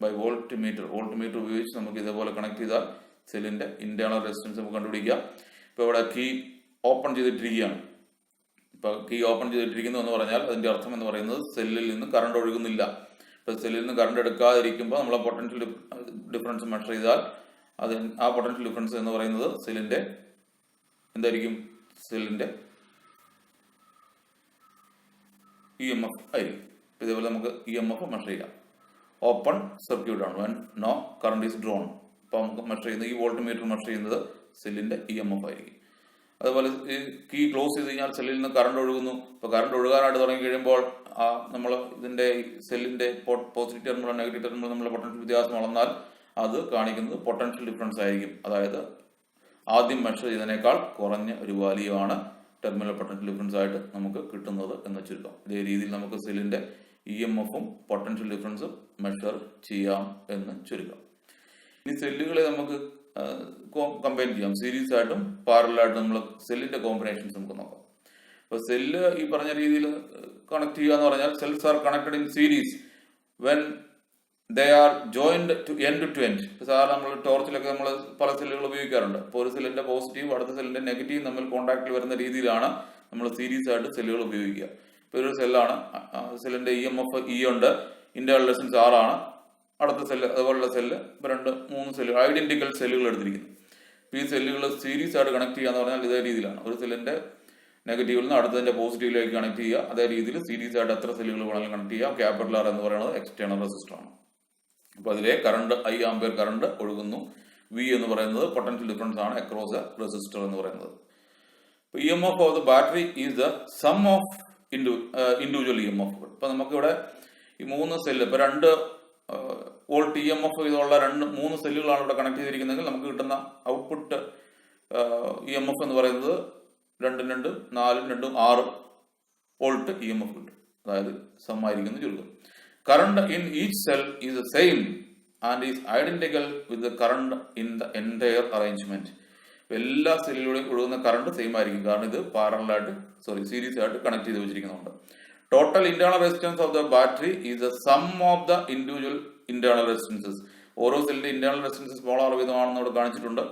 A: by voltmeter ഉപയോഗിച്ച് നമുക്ക് ഇതേപോലെ connect ചെയ്താൽ സെല്ലിന്റെ internal resistance നമുക്ക് കണ്ടുപിടിക്കാം. ഇപ്പോൾ ഇവിടെ key open ചെയ്തിട്ടിരിക്കുകയാണ്. ഇപ്പോൾ കീ ഓപ്പൺ ചെയ്തിട്ടിരിക്കുന്നു എന്ന് പറഞ്ഞാൽ അതിന്റെ അർത്ഥം എന്ന് പറയുന്നത് സെല്ലിൽ നിന്ന് കറണ്ട് ഒഴുകുന്നില്ല. ഇപ്പോൾ സെല്ലിൽ നിന്ന് കറണ്ട് എടുക്കാതിരിക്കുമ്പോൾ നമ്മൾ പൊട്ടൻഷ്യൽ ഡിഫറൻസ് മെഷർ ചെയ്താൽ ആ പൊട്ടൻഷ്യൽ ഡിഫറൻസ് എന്ന് പറയുന്നത് സെല്ലിന്റെ എന്തായിരിക്കും? സെല്ലിന്റെ EMF ആയിരിക്കും. ഇതേപോലെ നമുക്ക് EMF മെഷർ ചെയ്യാം. ഓപ്പൺ സർക്യൂട്ട് ആണ്, when no current is drawn. അപ്പോൾ നമുക്ക് മെഷർ ചെയ്യുന്നത് ഈ വോൾട്ട് മീറ്റർ മെഷർ ചെയ്യുന്നത് സെല്ലിന്റെ EMF ആയിരിക്കും. അതുപോലെ കീ ക്ലോസ് ചെയ്ത് കഴിഞ്ഞാൽ സെല്ലിൽ നിന്ന് കറണ്ട് ഒഴുകുന്നു. ഇപ്പോൾ കറണ്ട് ഒഴുകാനായിട്ട് തുടങ്ങി കഴിയുമ്പോൾ നമ്മൾ ഇതിന്റെ സെല്ലിന്റെ പോസിറ്റീവ് ടെർമിനൽ നെഗറ്റീവ് ടെർമിനൽ നമ്മൾ പൊട്ടൻഷ്യൽ വ്യത്യാസം അളന്നാൽ അത് കാണിക്കുന്നത് പൊട്ടൻഷ്യൽ ഡിഫറൻസ് ആയിരിക്കും. അതായത് ആദ്യം മെഷർ ചെയ്തതിനേക്കാൾ കുറഞ്ഞ ഒരു വാല്യൂ ആണ് ടെർമിനൽ പൊട്ടൻഷ്യൽ ഡിഫറൻസ് ആയിട്ട് നമുക്ക് കിട്ടുന്നത് എന്ന് ചുരുക്കം. ഇതേ രീതിയിൽ നമുക്ക് സെല്ലിന്റെ EMF-ഉം പൊട്ടൻഷ്യൽ ഡിഫറൻസും മെഷർ ചെയ്യാം എന്ന് ചുരുക്കം. ഇനി സെല്ലുകളെ നമുക്ക് കമ്പൈൻ ചെയ്യാം. സീരീസ് ആയിട്ടും പാരലലായിട്ടും നമ്മൾ സെല്ലിന്റെ കോമ്പിനേഷൻസ് നമുക്ക് നോക്കാം. അപ്പോൾ സെല്ല് ഈ പറഞ്ഞ രീതിയിൽ കണക്ട് ചെയ്യുക എന്ന് പറഞ്ഞാൽ cells are connected in series when they are joined to end to end. സാധാരണ നമ്മൾ ടോർച്ചിലൊക്കെ നമ്മൾ പല സെല്ലുകൾ ഉപയോഗിക്കാറുണ്ട്. അപ്പോൾ ഒരു സെല്ലിന്റെ പോസിറ്റീവ് അടുത്ത സെല്ലിന്റെ നെഗറ്റീവ് തമ്മിൽ കോൺടാക്റ്റിൽ വരുന്ന രീതിയിലാണ് നമ്മൾ സീരീസ് ആയിട്ട് സെല്ലുകൾ ഉപയോഗിക്കുക. ഇപ്പോൾ ഒരു സെല്ലാണ്, സെല്ലിന്റെ EMF E ഉണ്ട്, ഇന്റേണൽ റെസിസ്റ്റൻസ് R ആണ്. അടുത്ത സെല്ല് അതുപോലുള്ള സെല്ല്, ഇപ്പോൾ 2-3 സെല്ലുകൾ ഐഡന്റിക്കൽ സെല്ലുകൾ എടുത്തിരിക്കുന്നു. ഇപ്പോൾ ഈ സെല്ലുകൾ സീരീസ് ആയിട്ട് കണക്ട് ചെയ്യുക എന്ന് പറഞ്ഞാൽ ഇതേ രീതിയിലാണ്. ഒരു സെല്ലിന്റെ നെഗറ്റീവിൽ നിന്ന് അടുത്തതിന്റെ പോസിറ്റീവിലേക്ക് കണക്ട് ചെയ്യുക. അതേ രീതിയിൽ സീരീസ് ആയിട്ട് എത്ര സെല്ലുകൾ വേണമെങ്കിലും കണക്ട് ചെയ്യുക. ക്യാപിറ്റൽ R എന്ന് പറയുന്നത് എക്സ്റ്റേണൽ റെസിസ്റ്റർ ആണ്. അപ്പോൾ അതിലെ കറണ്ട് I ആംപിയർ കറണ്ട് ഒഴുകുന്നു. V എന്ന് പറയുന്നത് പൊട്ടൻഷ്യൽ ഡിഫറൻസ് ആണ് അക്രോസ് എ റെസിസ്റ്റർ എന്ന് പറയുന്നത്. ഇപ്പോൾ EMF of the battery is the sum of individual EMF. ഇപ്പൊ നമുക്കിവിടെ ഈ 3 സെല്ല്, ഇപ്പൊ 2 വോൾട്ട് EMF ഇതുള്ള 3 സെല്ലുകളാണ് ഇവിടെ കണക്ട് ചെയ്തിരിക്കുന്നതെങ്കിൽ നമുക്ക് കിട്ടുന്ന ഔട്ട്പുട്ട് EMF എന്ന് പറയുന്നത് 2 4 2 6 വോൾട്ട് EMF കിട്ടും. അതായത് സം ആയിരിക്കുന്നു ചുരുക്കം. Current in each cell is the same and is identical with the current in the entire arrangement. എല്ലാ സെല്ലിലൂടെയും ഒഴുകുന്ന കറണ്ട് സെയിം ആയിരിക്കും. കാരണം ഇത് സീരീസ് ആയിട്ട് കണക്ട് ചെയ്ത് വെച്ചിരിക്കുന്നുണ്ട്. Total internal resistance of the battery is the sum of the individual internal resistances. ഓരോ സെല്ലിന്റെ ഇന്റേണൽ റെസിസ്റ്റൻസ് സ്മോൾ r വിധമാണെന്ന് ഇവിടെ കാണിച്ചിട്ടുണ്ട്.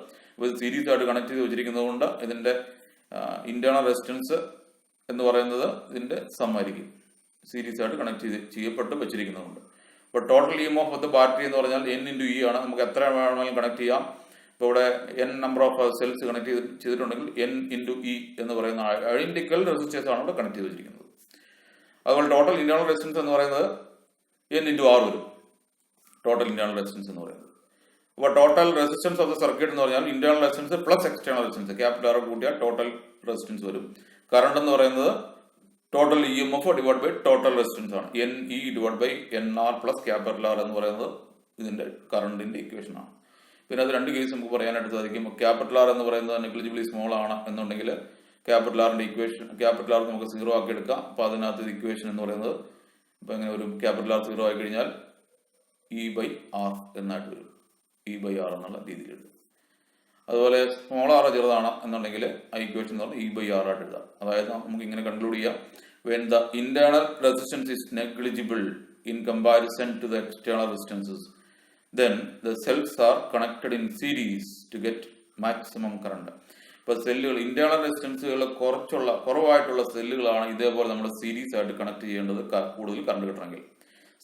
A: ഇത് സീരീസ് ആയിട്ട് കണക്ട് ചെയ്ത് വെച്ചിരിക്കുന്നത് കൊണ്ട് ഇതിന്റെ ഇന്റേണൽ റെസിസ്റ്റൻസ് എന്ന് പറയുന്നത് ഇതിന്റെ സം ആയിരിക്കും. സീരീസ് ആയിട്ട് കണക്ട് ചെയ്യപ്പെട്ട് വെച്ചിരിക്കുന്നുണ്ട്. അപ്പോൾ total EMF of the battery എന്ന് പറഞ്ഞാൽ N × E ആണ്. നമുക്ക് എത്ര വേണമെങ്കിലും കണക്ട് ചെയ്യാം. ഇപ്പോൾ ഇവിടെ N number of cells connect ചെയ്തിട്ടുണ്ടെങ്കിൽ N × E എന്ന് പറയുന്ന ഐഡന്റിക്കൽ റെസിസ്റ്റേഴ്സ് ആണ് ഇവിടെ കണക്ട് ചെയ്ത് വെച്ചിരിക്കുന്നത്. അതുപോലെ ടോട്ടൽ ഇന്റേണൽ റെസിസ്റ്റൻസ് എന്ന് പറയുന്നത് N × R വരും. ടോട്ടൽ ഇന്റേണൽ റെസിസ്റ്റൻസ് എന്ന് പറയുന്നത് അപ്പോൾ total resistance of the circuit എന്ന് പറഞ്ഞാൽ internal resistance plus external resistance, capital R കൂട്ടിയാൽ ടോട്ടൽ റെസിസ്റ്റൻസ് വരും. കറണ്ട് എന്ന് പറയുന്നത് total E M F divide by total resistance ആണ്. N E divide by N R plus capital R എന്ന് പറയുന്നത് ഇതിന്റെ കറണ്ടിന്റെ ഇക്വേഷൻ ആണ്. പിന്നെ അത് രണ്ട് കേസ് നമുക്ക് പറയാനായിട്ട് സാധിക്കും. ക്യാപിറ്റൽ ആർ എന്ന് പറയുന്നത് നെഗ്ലിജിബിളി സ്മോൾ ആണ് എന്നുണ്ടെങ്കിൽ ക്യാപിറ്റൽ ആറിന്റെ ഇക്വേഷൻ, ക്യാപിറ്റൽ ആർ നമുക്ക് 0 ആക്കി എടുക്കാം. അപ്പൊ അതിനകത്ത് ഇക്വേഷൻ എന്ന് പറയുന്നത് ഇപ്പൊ എങ്ങനെ ഒരു ക്യാപിറ്റൽ ആർ 0 ആയി കഴിഞ്ഞാൽ ഇ ബൈ ആർ എന്നായിട്ട് വരും. ഇ ബൈ ആർ എന്നുള്ള രീതിയിൽ എഴുതും. അതുപോലെ സ്മോൾ ആർ ചെറുതാണ് എന്നുണ്ടെങ്കിൽ ആ ഇക്വേഷൻ എന്ന് പറഞ്ഞാൽ ഇ ബൈ ആർ ആയിട്ട് എഴുതാം. അതായത് നമുക്ക് ഇങ്ങനെ കൺക്ലൂഡ് ചെയ്യാം, when the internal resistance is negligible in comparison to the external resistances, then the cells are connected in series to get maximum current. ഇപ്പൊ സെല്ലുകൾ ഇന്റേണൽ റെസിസ്റ്റൻസുകൾ കുറവായിട്ടുള്ള സെല്ലുകളാണ് ഇതേപോലെ നമ്മൾ സീരീസ് ആയിട്ട് കണക്ട് ചെയ്യേണ്ടത് കൂടുതൽ കറണ്ട് കിട്ടണമെങ്കിൽ.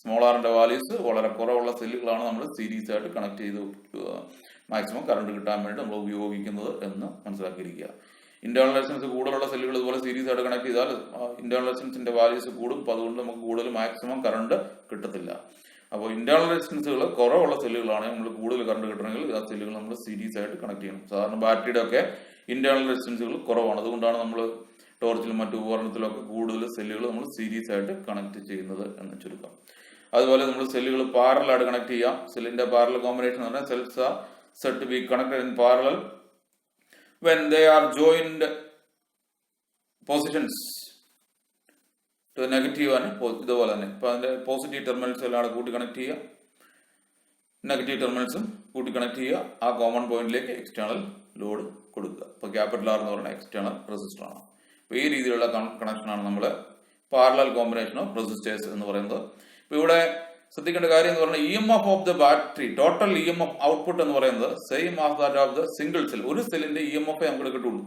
A: സ്മോൾ ആറിന്റെ വാല്യൂസ് വളരെ കുറവുള്ള സെല്ലുകളാണ് നമ്മൾ സീരീസ് ആയിട്ട് കണക്ട് ചെയ്ത് മാക്സിമം കറണ്ട് കിട്ടാൻ വേണ്ടി നമ്മൾ ഉപയോഗിക്കുന്നത് എന്ന് മനസ്സിലാക്കിയിരിക്കുക. ഇന്റേണൽ റെസിസ്റ്റൻസ് കൂടുതലുള്ള സെല്ലുകൾ ഇതുപോലെ സീരീസ് ആയിട്ട് കണക്ട് ചെയ്താൽ ഇന്റേണൽ റെസിസ്റ്റൻസിന്റെ വാല്യൂസ് കൂടും. അപ്പോൾ അതുകൊണ്ട് നമുക്ക് കൂടുതൽ മാക്സിമം കറണ്ട് കിട്ടത്തില്ല. അപ്പോൾ ഇന്റേണൽ റെസിസ്റ്റൻസുകൾ കുറവുള്ള സെല്ലുകളാണ് നമ്മൾ കൂടുതൽ കറണ്ട് കിട്ടണമെങ്കിൽ ആ സെല്ലുകൾ നമ്മൾ സീരീസ് ആയിട്ട് കണക്ട് ചെയ്യണം. സാധാരണ ബാറ്ററിയുടെ ഒക്കെ ഇന്റേണൽ റെസിസ്റ്റൻസുകൾ കുറവാണ്. അതുകൊണ്ടാണ് നമ്മൾ ടോർച്ചിലും മറ്റു ഉപകരണത്തിലും ഒക്കെ കൂടുതൽ സെല്ലുകൾ നമ്മൾ സീരീസ് ആയിട്ട് കണക്ട് ചെയ്യുന്നത് എന്ന് ചുരുക്കം. അതുപോലെ നമ്മൾ സെല്ലുകൾ പാരലായിട്ട് കണക്ട് ചെയ്യാം. സെല്ലിന്റെ പാരലൽ കോമ്പിനേഷൻ എന്ന് പറഞ്ഞാൽ cells are said to be connected in parallel when they are joined positions to negative ആണ്. ഇതുപോലെ തന്നെ ഇപ്പൊ അതിന്റെ പോസിറ്റീവ് ടെർമിനൽസ് എല്ലാം കൂട്ടി കണക്ട് ചെയ്യുക, നെഗറ്റീവ് ടെർമിനൽസും കൂട്ടി കണക്ട് ചെയ്യുക. ആ കോമൺ പോയിന്റിലേക്ക് എക്സ്റ്റേണൽ ലോഡ് കൊടുക്കുക. ഇപ്പൊ ക്യാപിറ്റൽ ആർ എന്ന് പറയുന്നത് എക്സ്റ്റേണൽ റെസിസ്റ്റർ ആണ്. അപ്പൊ ഈ രീതിയിലുള്ള കണക്ഷനാണ് നമ്മൾ പാരലൽ കോമ്പിനേഷൻ ഓഫ് റെസിസ്റ്റേഴ്സ് എന്ന് പറയുന്നത്. ഇപ്പൊ ഇവിടെ ശ്രദ്ധിക്കേണ്ട കാര്യം എന്ന് പറഞ്ഞാൽ E M F of the battery total E M F output എന്ന് പറയുന്നത് same as that of the single cell. ഒരു സെല്ലിന്റെ ഇ എം എഫ് നമുക്ക് കിട്ടുള്ളൂ.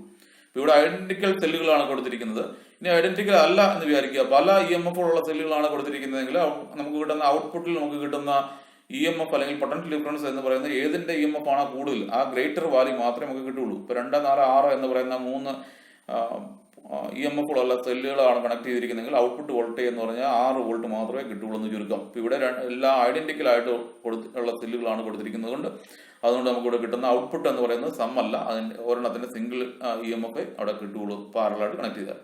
A: ഇപ്പൊ ഇവിടെ ഐഡന്റിക്കൽ സെല്ലുകളാണ് കൊടുത്തിരിക്കുന്നത്. ഇനി ഐഡന്റിക്കൽ അല്ല എന്ന് വിചാരിക്കുക, പല ഇ എം എഫ് ഉള്ള സെല്ലുകളാണ് കൊടുത്തിരിക്കുന്നതെങ്കിൽ നമുക്ക് കിട്ടുന്ന ഔട്ട്പുട്ടിൽ നമുക്ക് കിട്ടുന്ന ഇ എം എഫ് അല്ലെങ്കിൽ പൊട്ടൻഷ്യൽ ഡിഫറൻസ് എന്ന് പറയുന്നത് ഏതിന്റെ ഇ എം എഫ് ആണ് കൂടുതൽ ആ ഗ്രേറ്റർ വാല്യൂ മാത്രമേ നമുക്ക് കിട്ടുള്ളൂ. ഇപ്പൊ 2, 4, 6 എന്ന് പറയുന്ന 3 ഇ എം എഫ് ഉള്ള സെല്ലുകളാണ് കണക്ട് ചെയ്തിരിക്കുന്നതെങ്കിൽ ഔട്ട്പുട്ട് വോൾട്ടേജ് എന്ന് പറഞ്ഞാൽ 6 വോൾട്ട് മാത്രമേ കിട്ടുള്ളൂ എന്ന് ചുരുക്കം. ഇപ്പൊ ഇവിടെ എല്ലാം ഐഡന്റിക്കൽ ആയിട്ട് ഉള്ള സെല്ലുകളാണ് കൊടുത്തിരിക്കുന്നത് കൊണ്ട് അതുകൊണ്ട് നമുക്ക് ഇവിടെ കിട്ടുന്ന ഔട്ട്പുട്ട് എന്ന് പറയുന്നത് സമ്മല്ല, അതിന്റെ ഒരെണ്ണത്തിന്റെ സിംഗിൾ ഇ എം എഫ് അവിടെ കിട്ടുള്ളൂ പാരലായിട്ട് കണക്ട് ചെയ്താൽ.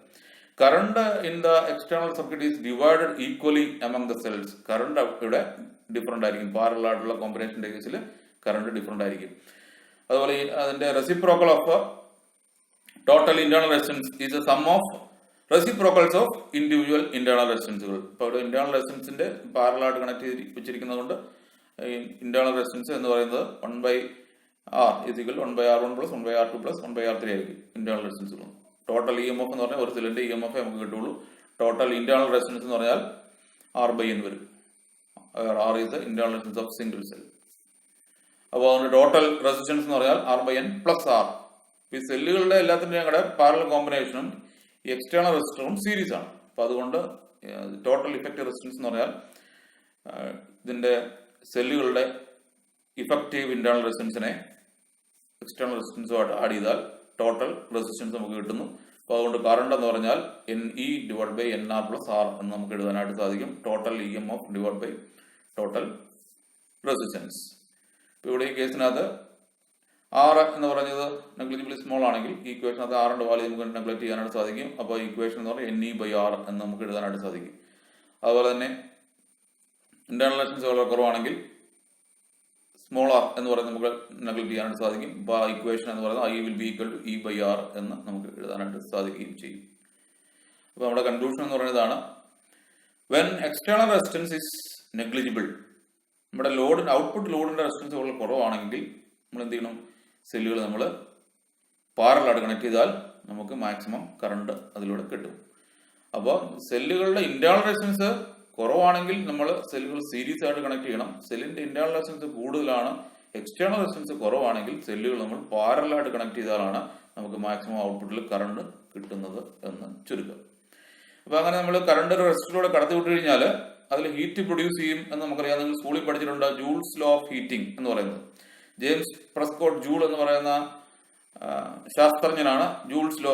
A: Current in the external circuit is divided equally among the cells. Current ഇവിടെ ഡിഫറെന്റ് ആയിരിക്കും. പാരലായിട്ടുള്ള കോമ്പിനേഷന്റെ കേസിൽ കറണ്ട് ഡിഫറെന്റ് ആയിരിക്കും. അതുപോലെ അതിന്റെ reciprocal of total internal resistance is a sum of reciprocals of individual internal റെസിസ്റ്റൻസുകൾ. ഇപ്പോൾ ഇവിടെ ഇന്റേണൽ റെസിസ്റ്റൻസിന്റെ പാരലായിട്ട് കണക്ട് ചെയ്ത് വെച്ചിരിക്കുന്നത് കൊണ്ട് ഇന്റേണൽ റെസിസ്റ്റൻസ് എന്ന് പറയുന്നത് 1/R equal 1/R1 plus 1/R2 plus 1/R3 ആയിരിക്കും ഇന്റേണൽ റെസിസ്റ്റൻസുകൾ. ടോട്ടൽ ഇ എം എഫ് എന്ന് പറഞ്ഞാൽ ഒരു സെല്ലിന്റെ ഇ എം എഫ് നമുക്ക് കിട്ടുള്ളൂ. ടോട്ടൽ ഇന്റേണൽ റെസിസ്റ്റൻസ് എന്ന് പറഞ്ഞാൽ R/N വരും. R is the internal resistance of single cell. അപ്പോൾ അതുകൊണ്ട് ടോട്ടൽ റെസിസ്റ്റൻസ് എന്ന് പറഞ്ഞാൽ R/N പ്ലസ് R. ഈ സെല്ലുകളുടെ എല്ലാത്തിൻ്റെ ഞങ്ങളുടെ പാരലൽ കോമ്പിനേഷനും ഈ എക്സ്റ്റേണൽ റെസിസ്റ്ററും സീരീസ് ആണ്. അപ്പൊ അതുകൊണ്ട് ടോട്ടൽ ഇഫക്റ്റീവ് റെസിസ്റ്റൻസ് എന്ന് പറഞ്ഞാൽ ഇതിന്റെ സെല്ലുകളുടെ ഇഫക്റ്റീവ് ഇന്റേണൽ റെസിസ്റ്റൻസിനെ എക്സ്റ്റേണൽ റെസിസ്റ്റൻസുമായിട്ട് ആഡ് ചെയ്താൽ ടോട്ടൽ റെസിസ്റ്റൻസ് നമുക്ക് കിട്ടുന്നു. അപ്പോൾ അതുകൊണ്ട് കറണ്ട് എന്ന് പറഞ്ഞാൽ NE divide by NR plus R എന്ന് നമുക്ക് എഴുതാനായിട്ട് സാധിക്കും. Total E M F divide by total resistance. ഇപ്പൊ ഇവിടെ ഈ കേസിനകത്ത് R എന്ന് പറഞ്ഞത് നെഗ്ലിജിബിളി സ്മോൾ ആണെങ്കിൽ ഈ ഇക്വേഷനകത്ത് ആറിന്റെ വാല്യൂ നമുക്ക് നെഗ്ലക്ട് ചെയ്യാനായിട്ട് സാധിക്കും. അപ്പോൾ ഈ ഇക്വേഷൻ എന്ന് പറഞ്ഞാൽ NE ബൈ R എന്ന് നമുക്ക് എഴുതാനായിട്ട് സാധിക്കും. അതുപോലെ തന്നെ ഇന്റേണൽ റെസിസ്റ്റൻസ് വളരെ കുറവാണെങ്കിൽ സ്മോൾ r എന്ന് പറയുന്നത് നമുക്ക് നെഗ്ലക്ട് ചെയ്യാനായിട്ട് സാധിക്കും. അപ്പോൾ ആ ഇക്വേഷൻ എന്ന് പറയുന്നത് I will be equal to E by R എന്ന് നമുക്ക് എഴുതാനായിട്ട് സാധിക്കുകയും ചെയ്യും. അപ്പോൾ നമ്മുടെ കൺക്ലൂഷൻ എന്ന് പറയുന്നതാണ്, when external resistance is negligible, നമ്മുടെ ലോഡിന്റെ ഔട്ട്പുട്ട് ലോഡിന്റെ റെസിസ്റ്റൻസ് വളരെ കുറവാണെങ്കിൽ നമ്മൾ എന്ത് ചെയ്യണം, സെല്ലുകൾ നമ്മൾ പാരലായിട്ട് കണക്ട് ചെയ്താൽ നമുക്ക് മാക്സിമം കറണ്ട് അതിലൂടെ കിട്ടും. അപ്പോൾ സെല്ലുകളുടെ ഇന്റേണൽ റെസിസ്റ്റൻസ് കുറവാണെങ്കിൽ നമ്മൾ സെല്ലുകൾ സീരീസ് ആയിട്ട് കണക്ട് ചെയ്യണം. സെല്ലിന്റെ ഇന്റേണൽ റെസിസ്റ്റൻസ് കൂടുതലാണ്, എക്സ്റ്റേണൽ റെസിസ്റ്റൻസ് കുറവാണെങ്കിൽ സെല്ലുകൾ നമ്മൾ പാരലായിട്ട് കണക്ട് ചെയ്താലാണ് നമുക്ക് മാക്സിമം ഔട്ട്പുട്ടിൽ കറണ്ട് കിട്ടുന്നത് എന്ന് ചുരുക്കം. അപ്പൊ അങ്ങനെ നമ്മൾ കറണ്ട് റെസിസ്റ്ററിലൂടെ കടത്തി വിട്ട് കഴിഞ്ഞാൽ അതിൽ ഹീറ്റ് പ്രൊഡ്യൂസ് ചെയ്യും എന്ന് നമുക്കറിയാം. നിങ്ങൾ സ്കൂളിൽ പഠിച്ചിട്ടുണ്ട് ജൂൾസ് ലോ ഓഫ് ഹീറ്റിംഗ് എന്ന് പറയുന്നത്. ജെയിംസ് പ്രെസ്കോട്ട് ജൂൾ എന്ന് പറയുന്ന ശാസ്ത്രജ്ഞനാണ് ജൂൾസ് ലോ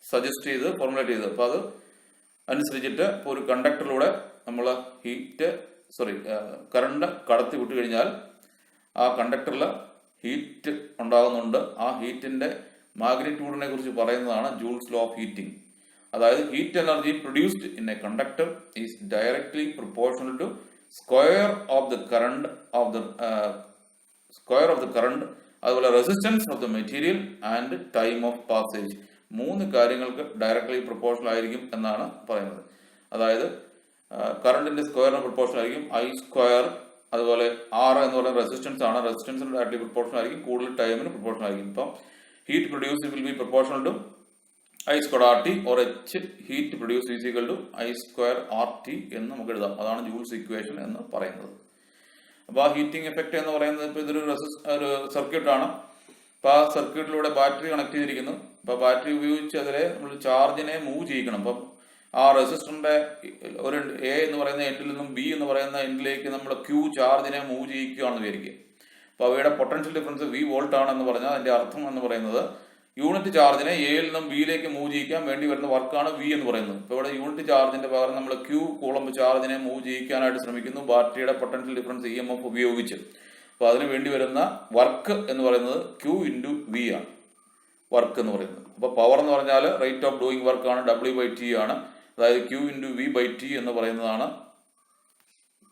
A: സജസ്റ്റ് ചെയ്ത് ഫോർമുലേറ്റ് ചെയ്തത്. അപ്പൊ അത് അനുസരിച്ചിട്ട് ഇപ്പോൾ ഒരു കണ്ടക്ടറിലൂടെ നമ്മൾ കറണ്ട് കടത്തി വിട്ട് കഴിഞ്ഞാൽ ആ കണ്ടക്ടറിൽ ഹീറ്റ് ഉണ്ടാകുന്നുണ്ട്. ആ ഹീറ്റിന്റെ മാഗ്നിറ്റ്യൂഡിനെ കുറിച്ച് പറയുന്നതാണ് ജൂൾസ് ലോ ഓഫ് ഹീറ്റിംഗ്. അതായത് heat energy produced in a conductor is directly proportional to square of the current അതുപോലെ resistance of the material and time of passage. 3 കാര്യങ്ങൾക്ക് ഡയറക്ട്ലി പ്രൊപ്പോർഷണൽ ആയിരിക്കും എന്നാണ് പറയുന്നത്. അതായത് കറണ്ടിന്റെ സ്ക്വയറിന് പ്രൊപ്പോർഷണൽ ആയിരിക്കും ഐ സ്ക്വയർ. അതുപോലെ ആർ എന്ന് പറയുന്ന റെസിസ്റ്റൻസ് ആണ്, റെസിസ്റ്റൻസിന് ഡയറക്ട്ലി പ്രൊപ്പോർഷണൽ ആയിരിക്കും, കൂടുതൽ ടൈമിന് പ്രൊപ്പോർഷണൽ ആയിരിക്കും. ഇപ്പം heat produce will be proportional to I square R T or H heat produce is equal to I square R T എന്ന് നമുക്ക് എഴുതാം. അതാണ് ജൂൾസ് ഇക്വേഷൻ എന്ന് പറയുന്നത്. അപ്പൊ ആ ഹീറ്റിംഗ് എഫക്ട് എന്ന് പറയുന്നത് ഇപ്പൊ ഇതൊരു ഒരു സർക്യൂട്ട് ആണ്. അപ്പൊ ആ സർക്യൂട്ടിലൂടെ ബാറ്ററി കണക്ട് ചെയ്തിരിക്കുന്നു. അപ്പൊ ബാറ്ററി ഉപയോഗിച്ച് അതിലെ നമ്മൾ ചാർജിനെ മൂവ് ചെയ്യിക്കണം. അപ്പം ആ റെസിസ്റ്ററിന്റെ ഒരു എ എന്ന് പറയുന്ന എൻഡിൽ നിന്നും ബി എന്ന് പറയുന്ന എൻഡിലേക്ക് നമ്മൾ ക്യൂ ചാർജിനെ മൂവ് ചെയ്യിക്കുകയാണെന്ന് വിചാരിക്കുക. അപ്പൊ അവയുടെ പൊട്ടൻഷ്യൽ ഡിഫറൻസ് വി വോൾട്ട് ആണെന്ന് പറഞ്ഞാൽ അതിന്റെ അർത്ഥം എന്ന് പറയുന്നത് യൂണിറ്റ് ചാർജിനെ എയിൽ നിന്നും ബിയിലേക്ക് മൂവ് ചെയ്യിക്കാൻ വേണ്ടി വരുന്ന വർക്കാണ് വി എന്ന് പറയുന്നത്. ഇപ്പൊ ഇവിടെ യൂണിറ്റ് ചാർജിന്റെ പകരം നമ്മൾ ക്യൂ കൂളംബ് ചാർജിനെ മൂവ് ചെയ്യിക്കാനായിട്ട് ശ്രമിക്കുന്നു ബാറ്ററിയുടെ പൊട്ടൻഷ്യൽ ഡിഫറൻസ് EMF ഉപയോഗിച്ച്. അപ്പൊ അതിന് വേണ്ടി വരുന്ന വർക്ക് എന്ന് പറയുന്നത് ക്യൂ ഇൻറ്റു വി ആണ് വർക്ക് എന്ന് പറയുന്നത്. അപ്പൊ പവർ എന്ന് പറഞ്ഞാൽ റേറ്റ് ഓഫ് ഡൂയിങ് വർക്ക് ആണ്, W/T ആണ്. അതായത് ക്യൂ ഇൻറ്റു V/T എന്ന് പറയുന്നതാണ്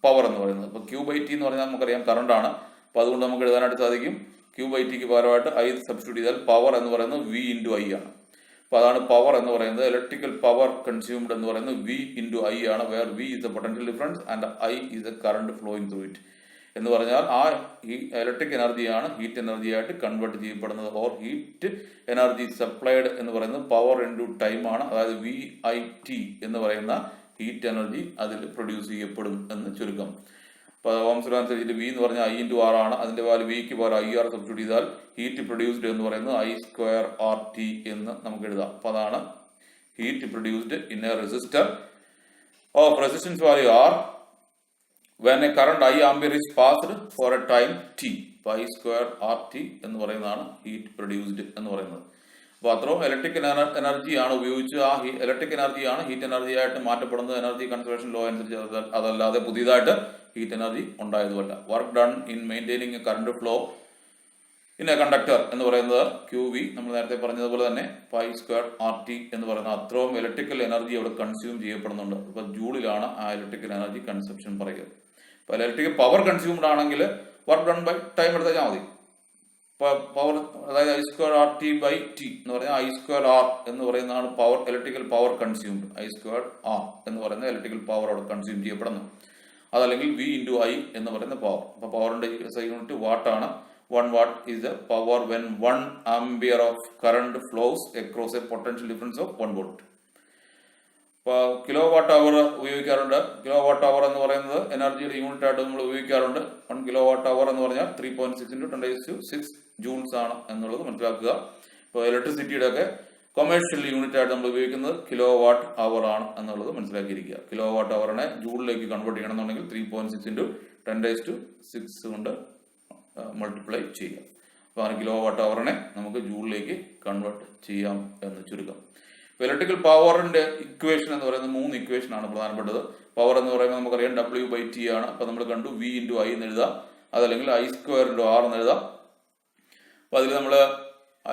A: പവർ എന്ന് പറയുന്നത്. അപ്പൊ Q/T എന്ന് പറഞ്ഞാൽ നമുക്കറിയാം കറണ്ട് ആണ്. അപ്പൊ അതുകൊണ്ട് നമുക്ക് എഴുതാനായിട്ട് സാധിക്കും Q/Tക്ക് പകരമായിട്ട് I സബ്സ്റ്റിറ്റ്യൂട്ട് ചെയ്താൽ പവർ എന്ന് പറയുന്നത് V ഇൻറ്റു I ആണ്. അപ്പൊ അതാണ് പവർ എന്ന് പറയുന്നത്. ഇലക്ട്രിക്കൽ പവർ കൺസ്യൂംഡ് എന്ന് പറയുന്നത് V ഇൻറ്റു I ആണ്, where V is the potential difference and I is the current flowing through it. എന്ന് പറഞ്ഞാൽ ആ ഇലക്ട്രിക് എനർജിയാണ് ഹീറ്റ് എനർജി ആയിട്ട് കൺവേർട്ട് ചെയ്യപ്പെടുന്നത്. ഓർ ഹീറ്റ് എനർജി സപ്ലൈഡ് എന്ന് പറയുന്നത് പവർ ഇൻറ്റു ടൈം ആണ്. അതായത് VIT എന്ന് പറയുന്ന ഹീറ്റ് എനർജി അതിൽ പ്രൊഡ്യൂസ് ചെയ്യപ്പെടും എന്ന് ചുരുക്കം. അപ്പൊ ഓംസ് ലോ അനുസരിച്ചിട്ട് V എന്ന് പറഞ്ഞാൽ I ഇൻറ്റു R ആണ്. അതിന്റെ വാല്യൂ Vക്ക് പകരം IR സബ്സ്റ്റിറ്റ്യൂട്ട് ചെയ്താൽ ഹീറ്റ് പ്രൊഡ്യൂസ്ഡ് എന്ന് പറയുന്നത് I സ്ക്വയർ RT എന്ന് നമുക്ക് എഴുതാം. അപ്പൊ അതാണ് heat produced in A resistor of resistance value R when a current I ampere is passed for a time t. I square RT എന്ന് പറയുന്നതാണ് ഹീറ്റ് പ്രൊഡ്യൂസ്ഡ് എന്ന് പറയുന്നത്. അപ്പൊ അത്രയും ഇലക്ട്രിക് എനർജിയാണ് ഉപയോഗിച്ച് ആ ഇലക്ട്രിക് എനർജിയാണ് ഹീറ്റ് എനർജി ആയിട്ട് മാറ്റപ്പെടുന്നത്. എനർജി കൺസർവേഷൻ ലോ അനുസരിച്ച് അതല്ലാതെ പുതിയതായിട്ട് ഹീറ്റ് എനർജി ഉണ്ടായതുമല്ല. Work done in maintaining a current flow in a conductor എന്ന് പറയുന്നത് QV നമ്മൾ നേരത്തെ പറഞ്ഞതുപോലെ തന്നെ I സ്ക്വയർ RT എന്ന് പറയുന്ന അത്രയും ഇലക്ട്രിക്കൽ എനർജി അവിടെ കൺസ്യൂം ചെയ്യപ്പെടുന്നുണ്ട്. അപ്പൊ ജൂളിലാണ് ആ ഇലക്ട്രിക്കൽ എനർജി കൺസപ്ഷൻ പറയുക. ഇപ്പൊ ഇലക്ട്രിക്കൽ പവർ കൺസ്യൂംഡ് ആണെങ്കിൽ വർക്ക് ഡൺ ബൈ ടൈം എടുത്താൽ മതി. ഇപ്പൊ പവർ അതായത് I square RT by T എന്ന് പറഞ്ഞാൽ I സ്ക്വയർ R എന്ന് പറയുന്നതാണ് power electrical power consumed. I square R എന്ന് പറയുന്ന ഇലക്ട്രിക്കൽ പവർ അവിടെ കൺസ്യൂം ചെയ്യപ്പെടുന്നു. അതല്ലെങ്കിൽ V ഇൻറ്റു I എന്ന് പറയുന്ന പവർ. അപ്പൊ പവറിന്റെ യൂണിറ്റ് വാട്ട് ആണ്. 1 watt is the power when 1 ampere of current flows across a potential difference of 1 volt. ഇപ്പോൾ കിലോ വാട്ട് അവർ ഉപയോഗിക്കാറുണ്ട്. കിലോ വാട്ട് അവർ എന്ന് പറയുന്നത് എനർജിയുടെ യൂണിറ്റ് ആയിട്ട് നമ്മൾ ഉപയോഗിക്കാറുണ്ട്. 1 കിലോ വാട്ട് അവർ എന്ന് പറഞ്ഞാൽ 3.6 × 10⁶ ജൂൾസ് ആണ് എന്നുള്ളത് മനസ്സിലാക്കുക. ഇപ്പോൾ ഇലക്ട്രിസിറ്റിയുടെ ഒക്കെ കൊമേഴ്ഷ്യൽ യൂണിറ്റ് ആയിട്ട് നമ്മൾ ഉപയോഗിക്കുന്നത് കിലോ വാട്ട് അവർ ആണ് എന്നുള്ളത് മനസ്സിലാക്കിയിരിക്കുക. കിലോ വാട്ട് അവറിനെ ജൂളിലേക്ക് കൺവേർട്ട് ചെയ്യണമെന്നുണ്ടെങ്കിൽ 3.6 × 10⁶ കൊണ്ട് മൾട്ടിപ്ലൈ ചെയ്യാം. അപ്പോൾ ആ കിലോ വാട്ട് അവറിനെ നമുക്ക് ജൂളിലേക്ക് കൺവേർട്ട് ചെയ്യാം എന്ന് ചുരുക്കം. ഇലക്ട്രിക്കൽ പവറിന്റെ ഇക്വേഷൻ എന്ന് പറയുന്നത് 3 ഇക്വേഷൻ ആണ് പ്രധാനപ്പെട്ടത്. പവർ എന്ന് പറയുമ്പോൾ നമുക്കറിയാം W/T ആണ്. അപ്പൊ നമ്മൾ കണ്ടു V ഇൻറ്റു I എന്ന് എഴുതാം, അതല്ലെങ്കിൽ I സ്ക്വയർ ഇൻറ്റു R എന്ന് എഴുതാം. അപ്പൊ അതിൽ നമ്മൾ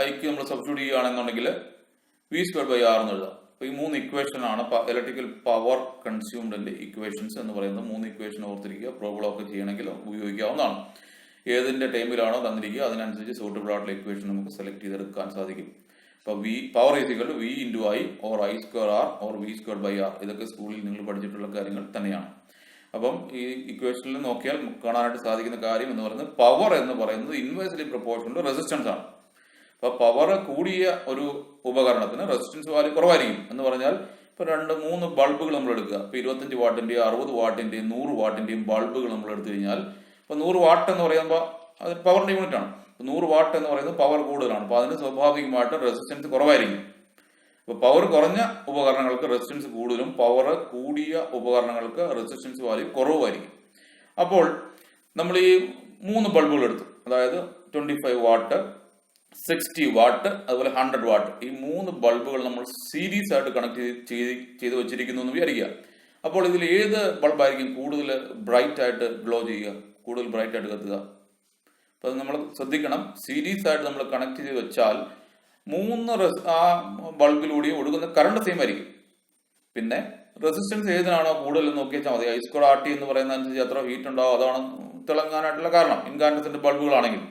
A: ഐക്ക് നമ്മൾ സബ്സ്റ്റിറ്റ്യൂട്ട് ചെയ്യുകയാണെന്നുണ്ടെങ്കിൽ V സ്ക്വയർ ബൈ R എന്ന് എഴുതാം. അപ്പൊ ഈ 3 ഇക്വേഷൻ ആണ് ഇലക്ട്രിക്കൽ പവർ കൺസ്യൂംഡിന്റെ ഇക്വേഷൻസ് എന്ന് പറയുന്നത്. 3 ഇക്വേഷൻ ഓർത്തിരിക്കുക. പ്രോബ്ലം ഒക്കെ ചെയ്യണമെങ്കിൽ ഉപയോഗിക്കാവുന്നതാണ്. ഏതിന്റെ ടൈമിലാണോ തന്നിരിക്കുക അതിനനുസരിച്ച് സൂട്ടബിൾ ആയിട്ടുള്ള ഇക്വേഷൻ നമുക്ക് സെലക്ട് ചെയ്തെടുക്കാൻ സാധിക്കും. ഇപ്പോൾ power is equal to V into I or I square R or V square by R. ഇതൊക്കെ സ്കൂളിൽ നിങ്ങൾ പഠിച്ചിട്ടുള്ള കാര്യങ്ങൾ തന്നെയാണ്. അപ്പം ഈ ഇക്വേഷനിൽ നോക്കിയാൽ കാണാനായിട്ട് സാധിക്കുന്ന കാര്യം എന്ന് പറയുന്നത് പവർ എന്ന് പറയുന്നത് ഇൻവേഴ്സ്ലി പ്രൊപ്പോർഷണൽ ടു റെസിസ്റ്റൻസ് ആണ്. അപ്പൊ പവർ കൂടിയ ഒരു ഉപകരണത്തിന് റെസിസ്റ്റൻസ് വാല്യൂ കുറവായിരിക്കും. എന്ന് പറഞ്ഞാൽ ഇപ്പൊ 2-3 ബൾബുകൾ നമ്മൾ എടുക്കുക. ഇപ്പൊ 25 വാട്ടിന്റെയും 60 വാട്ടിന്റെയും 100 വാട്ടിന്റെയും ബൾബുകൾ നമ്മൾ എടുത്തു കഴിഞ്ഞാൽ ഇപ്പൊ 100 വാട്ട് എന്ന് പറയുമ്പോൾ അത് പവറിന്റെ യൂണിറ്റ് ആണ്. 100 വാട്ട് എന്ന് പറയുന്നത് പവർ കൂടുതലാണ്. അപ്പൊ അതിന് സ്വാഭാവികമായിട്ട് റെസിസ്റ്റൻസ് കുറവായിരിക്കും. അപ്പൊ പവർ കുറഞ്ഞ ഉപകരണങ്ങൾക്ക് റെസിസ്റ്റൻസ് കൂടുതലും പവർ കൂടിയ ഉപകരണങ്ങൾക്ക് റെസിസ്റ്റൻസ് വാല്യൂ കുറവായിരിക്കും. അപ്പോൾ നമ്മൾ ഈ 3 ബൾബുകൾ എടുത്തു. അതായത് 25 വാട്ട്, 60 വാട്ട്, അതുപോലെ 100 വാട്ട്. ഈ 3 ബൾബുകൾ നമ്മൾ സീരീസ് ആയിട്ട് കണക്ട് ചെയ്ത് വെച്ചിരിക്കുന്നു എന്ന് വിചാരിക്കുക. അപ്പോൾ ഇതിൽ ഏത് ബൾബായിരിക്കും കൂടുതൽ ബ്രൈറ്റ് ആയിട്ട് ഗ്ലോ ചെയ്യുക, കൂടുതൽ ബ്രൈറ്റ് ആയിട്ട് കത്തുക? അപ്പൊ അത് നമ്മൾ ശ്രദ്ധിക്കണം. സീരീസ് ആയിട്ട് നമ്മൾ കണക്ട് ചെയ്ത് വെച്ചാൽ ആ ബൾബിലൂടെയും ഒഴുകുന്ന കറണ്ട് സെയിം ആയിരിക്കും. പിന്നെ റെസിസ്റ്റൻസ് ഏതിനാണോ കൂടുതൽ നോക്കി വെച്ചാൽ മതി. I2RT എന്ന് പറയുന്ന അനുസരിച്ച് എത്ര ഹീറ്റ് ഉണ്ടാവും അതാണ് തിളങ്ങാനായിട്ടുള്ള കാരണം ഇൻകാൻഡസെന്റ് ബൾബുകളാണെങ്കിൽ.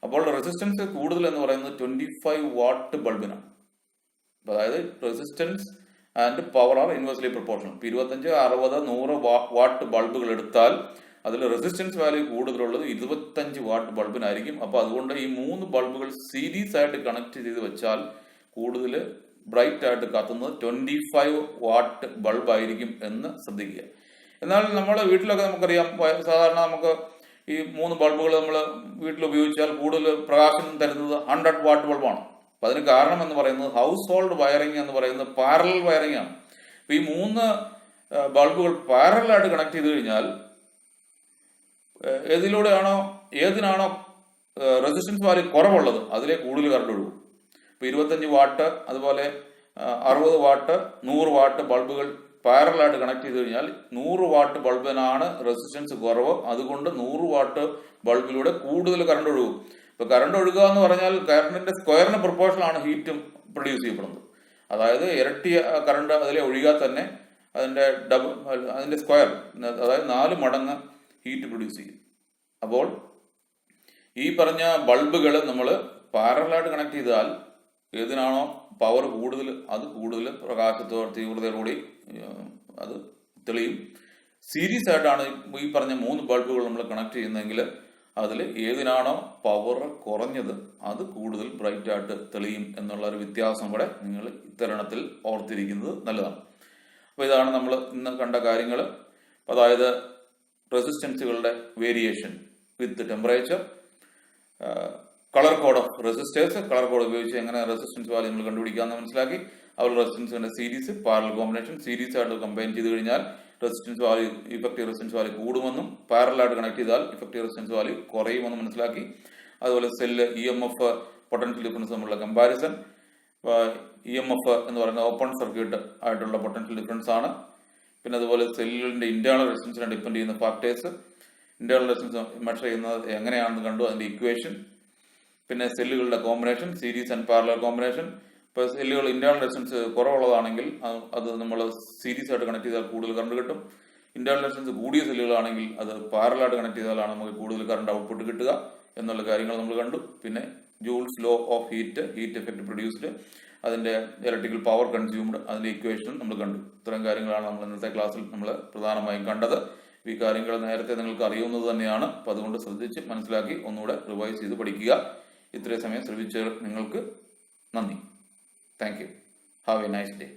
A: അപ്പോൾ റെസിസ്റ്റൻസ് കൂടുതൽ എന്ന് പറയുന്നത് 25 വാട്ട് ബൾബിനാണ്. അതായത് resistance and power are inversely proportional. 25, 60, 100 watt ബൾബുകൾ എടുത്താൽ അതിൽ റെസിസ്റ്റൻസ് വാല്യൂ കൂടുതലുള്ളത് 25 വാട്ട് ബൾബിനായിരിക്കും. അപ്പൊ അതുകൊണ്ട് ഈ 3 ബൾബുകൾ സീരീസ് ആയിട്ട് കണക്ട് ചെയ്ത് വെച്ചാൽ കൂടുതൽ ബ്രൈറ്റ് ആയിട്ട് കത്തുന്നത് 25 വാട്ട് ബൾബ് ആയിരിക്കും എന്ന് ശ്രദ്ധിക്കുക. എന്നാൽ നമ്മുടെ വീട്ടിലൊക്കെ നമുക്കറിയാം, സാധാരണ നമുക്ക് ഈ 3 ബൾബുകൾ നമ്മൾ വീട്ടിൽ ഉപയോഗിച്ചാൽ കൂടുതൽ പ്രകാശം തരുന്നത് 100 വാട്ട് ബൾബാണ്. അപ്പൊ അതിന് കാരണം എന്ന് പറയുന്നത് ഹൗസ് ഹോൾഡ് വയറിംഗ് എന്ന് പറയുന്നത് പാരലൽ വയറിംഗ് ആണ്. അപ്പൊ ഈ 3 ബൾബുകൾ പാരലലായിട്ട് കണക്ട് ചെയ്ത് കഴിഞ്ഞാൽ ഏതിനാണോ റെസിസ്റ്റൻസ് വാല്യൂ കുറവുള്ളത് അതിലെ കൂടുതൽ കറണ്ട് ഒഴുകും. ഇപ്പൊ 25 വാട്ട് അതുപോലെ 60 വാട്ട് 100 വാട്ട് ബൾബുകൾ പാരലായിട്ട് കണക്ട് ചെയ്ത് കഴിഞ്ഞാൽ 100 വാട്ട് ബൾബിനാണ് റെസിസ്റ്റൻസ് കുറവ്. അതുകൊണ്ട് 100 വാട്ട് ബൾബിലൂടെ കൂടുതൽ കറണ്ട് ഒഴുകും. ഇപ്പൊ കറണ്ട് ഒഴുകുക എന്ന് പറഞ്ഞാൽ കറണ്ടിന്റെ സ്ക്വയറിന് പ്രൊപ്പോർഷണൽ ആണ് ഹീറ്റും പ്രൊഡ്യൂസ് ചെയ്യപ്പെടുന്നത്. അതായത് ഇരട്ടി കറണ്ട് അതിലെ ഒഴുകിയാൽ തന്നെ അതിന്റെ സ്ക്വയർ, അതായത് 4 മടങ്ങ് ഹീറ്റ് പ്രൊഡ്യൂസ് ചെയ്യും. അപ്പോൾ ഈ പറഞ്ഞ ബൾബുകൾ നമ്മൾ പാരലായിട്ട് കണക്ട് ചെയ്താൽ ഏതിനാണോ പവർ കൂടുതൽ അത് കൂടുതൽ തീവ്രതയോടുകൂടി അത് തെളിയും. സീരീസ് ആയിട്ടാണ് ഈ പറഞ്ഞ 3 ബൾബുകൾ നമ്മൾ കണക്ട് ചെയ്യുന്നതെങ്കിൽ അതിൽ ഏതിനാണോ പവർ കുറഞ്ഞത് അത് കൂടുതൽ ബ്രൈറ്റ് ആയിട്ട് തെളിയും എന്നുള്ള ഒരു വ്യത്യാസം കൂടെ നിങ്ങൾ ഇത്തരണത്തിൽ ഓർത്തിരിക്കുന്നത് നല്ലതാണ്. അപ്പോൾ ഇതാണ് നമ്മൾ ഇന്ന് കണ്ട കാര്യങ്ങൾ. അതായത് റെസിസ്റ്റൻസുകളുടെ variation with temperature, colour code of resistors, colour code ഉപയോഗിച്ച് എങ്ങനെ റെസിസ്റ്റൻസ് വാല്യൂ നമ്മൾ കണ്ടുപിടിക്കാമെന്ന് മനസ്സിലാക്കി. അതുപോലെ റെസിസ്റ്റൻസിന്റെ സീരീസ്, പാരലൽ കോമ്പിനേഷൻ, സീരീസ് ആയിട്ട് കമ്പൈൻ ചെയ്ത് കഴിഞ്ഞാൽ resistance value, effective resistance value കൂടുമെന്നും പാരലായിട്ട് കണക്ട് ചെയ്താൽ ഇഫക്റ്റീവ് റെസിസ്റ്റൻസ് വാല്യൂ കുറയുമെന്നും മനസ്സിലാക്കി. അതുപോലെ സെല്ല് EMF പൊട്ടൻഷ്യൽ ഡിഫറൻസ് തമ്മിലുള്ള കമ്പാരിസൺ. EMF എന്ന് പറയുന്നത് ഓപ്പൺ സർക്യൂട്ട് ആയിട്ടുള്ള പൊട്ടൻഷ്യൽ ഡിഫറൻസ് ആണ്. പിന്നെ അതുപോലെ സെല്ലുകളുടെ ഇന്റേണൽ റെസിസ്റ്റൻസിനെ ഡിപ്പെൻഡ് ചെയ്യുന്ന ഫാക്ടേഴ്സ്, ഇന്റേണൽ റെസിസ്റ്റൻസ് മെഷർ ചെയ്യുന്നത് എങ്ങനെയാണെന്ന് കണ്ടു, അതിന്റെ ഇക്വേഷൻ. പിന്നെ സെല്ലുകളുടെ combination, series and parallel combination. ഇപ്പോൾ സെല്ലുകൾ ഇന്റേണൽ റെസിസ്റ്റൻസ് കുറവുള്ളതാണെങ്കിൽ അത് നമ്മൾ സീരീസ് ആയിട്ട് കണക്ട് ചെയ്താൽ കൂടുതൽ കറണ്ട് കിട്ടും. ഇന്റേണൽ റെസിസ്റ്റൻസ് കൂടിയ സെല്ലുകളാണെങ്കിൽ അത് പാരലായിട്ട് കണക്ട് ചെയ്താലാണ് നമുക്ക് കൂടുതൽ കറണ്ട് ഔട്ട്പുട്ട് കിട്ടുക എന്നുള്ള കാര്യങ്ങൾ നമ്മൾ കണ്ടു. പിന്നെ joules law of heat effect produced, അതിന്റെ ഇലക്ട്രിക്കൽ പവർ കൺസ്യൂംഡ്, അതിന്റെ ഇക്വേഷൻ നമ്മൾ കണ്ടു. ഇത്തരം കാര്യങ്ങളാണ് നമ്മൾ ഇന്നത്തെ ക്ലാസ്സിൽ നമ്മൾ പ്രധാനമായും കണ്ടത്. ഈ കാര്യങ്ങൾ നേരത്തെ നിങ്ങൾക്ക് അറിയുന്നത് തന്നെയാണ്. അപ്പം അതുകൊണ്ട് ശ്രദ്ധിച്ച് മനസ്സിലാക്കി ഒന്നുകൂടെ റിവൈസ് ചെയ്ത് പഠിക്കുക. ഇത്രയും സമയം ശ്രമിച്ച നിങ്ങൾക്ക് നന്ദി. Thank you. Have A nice day.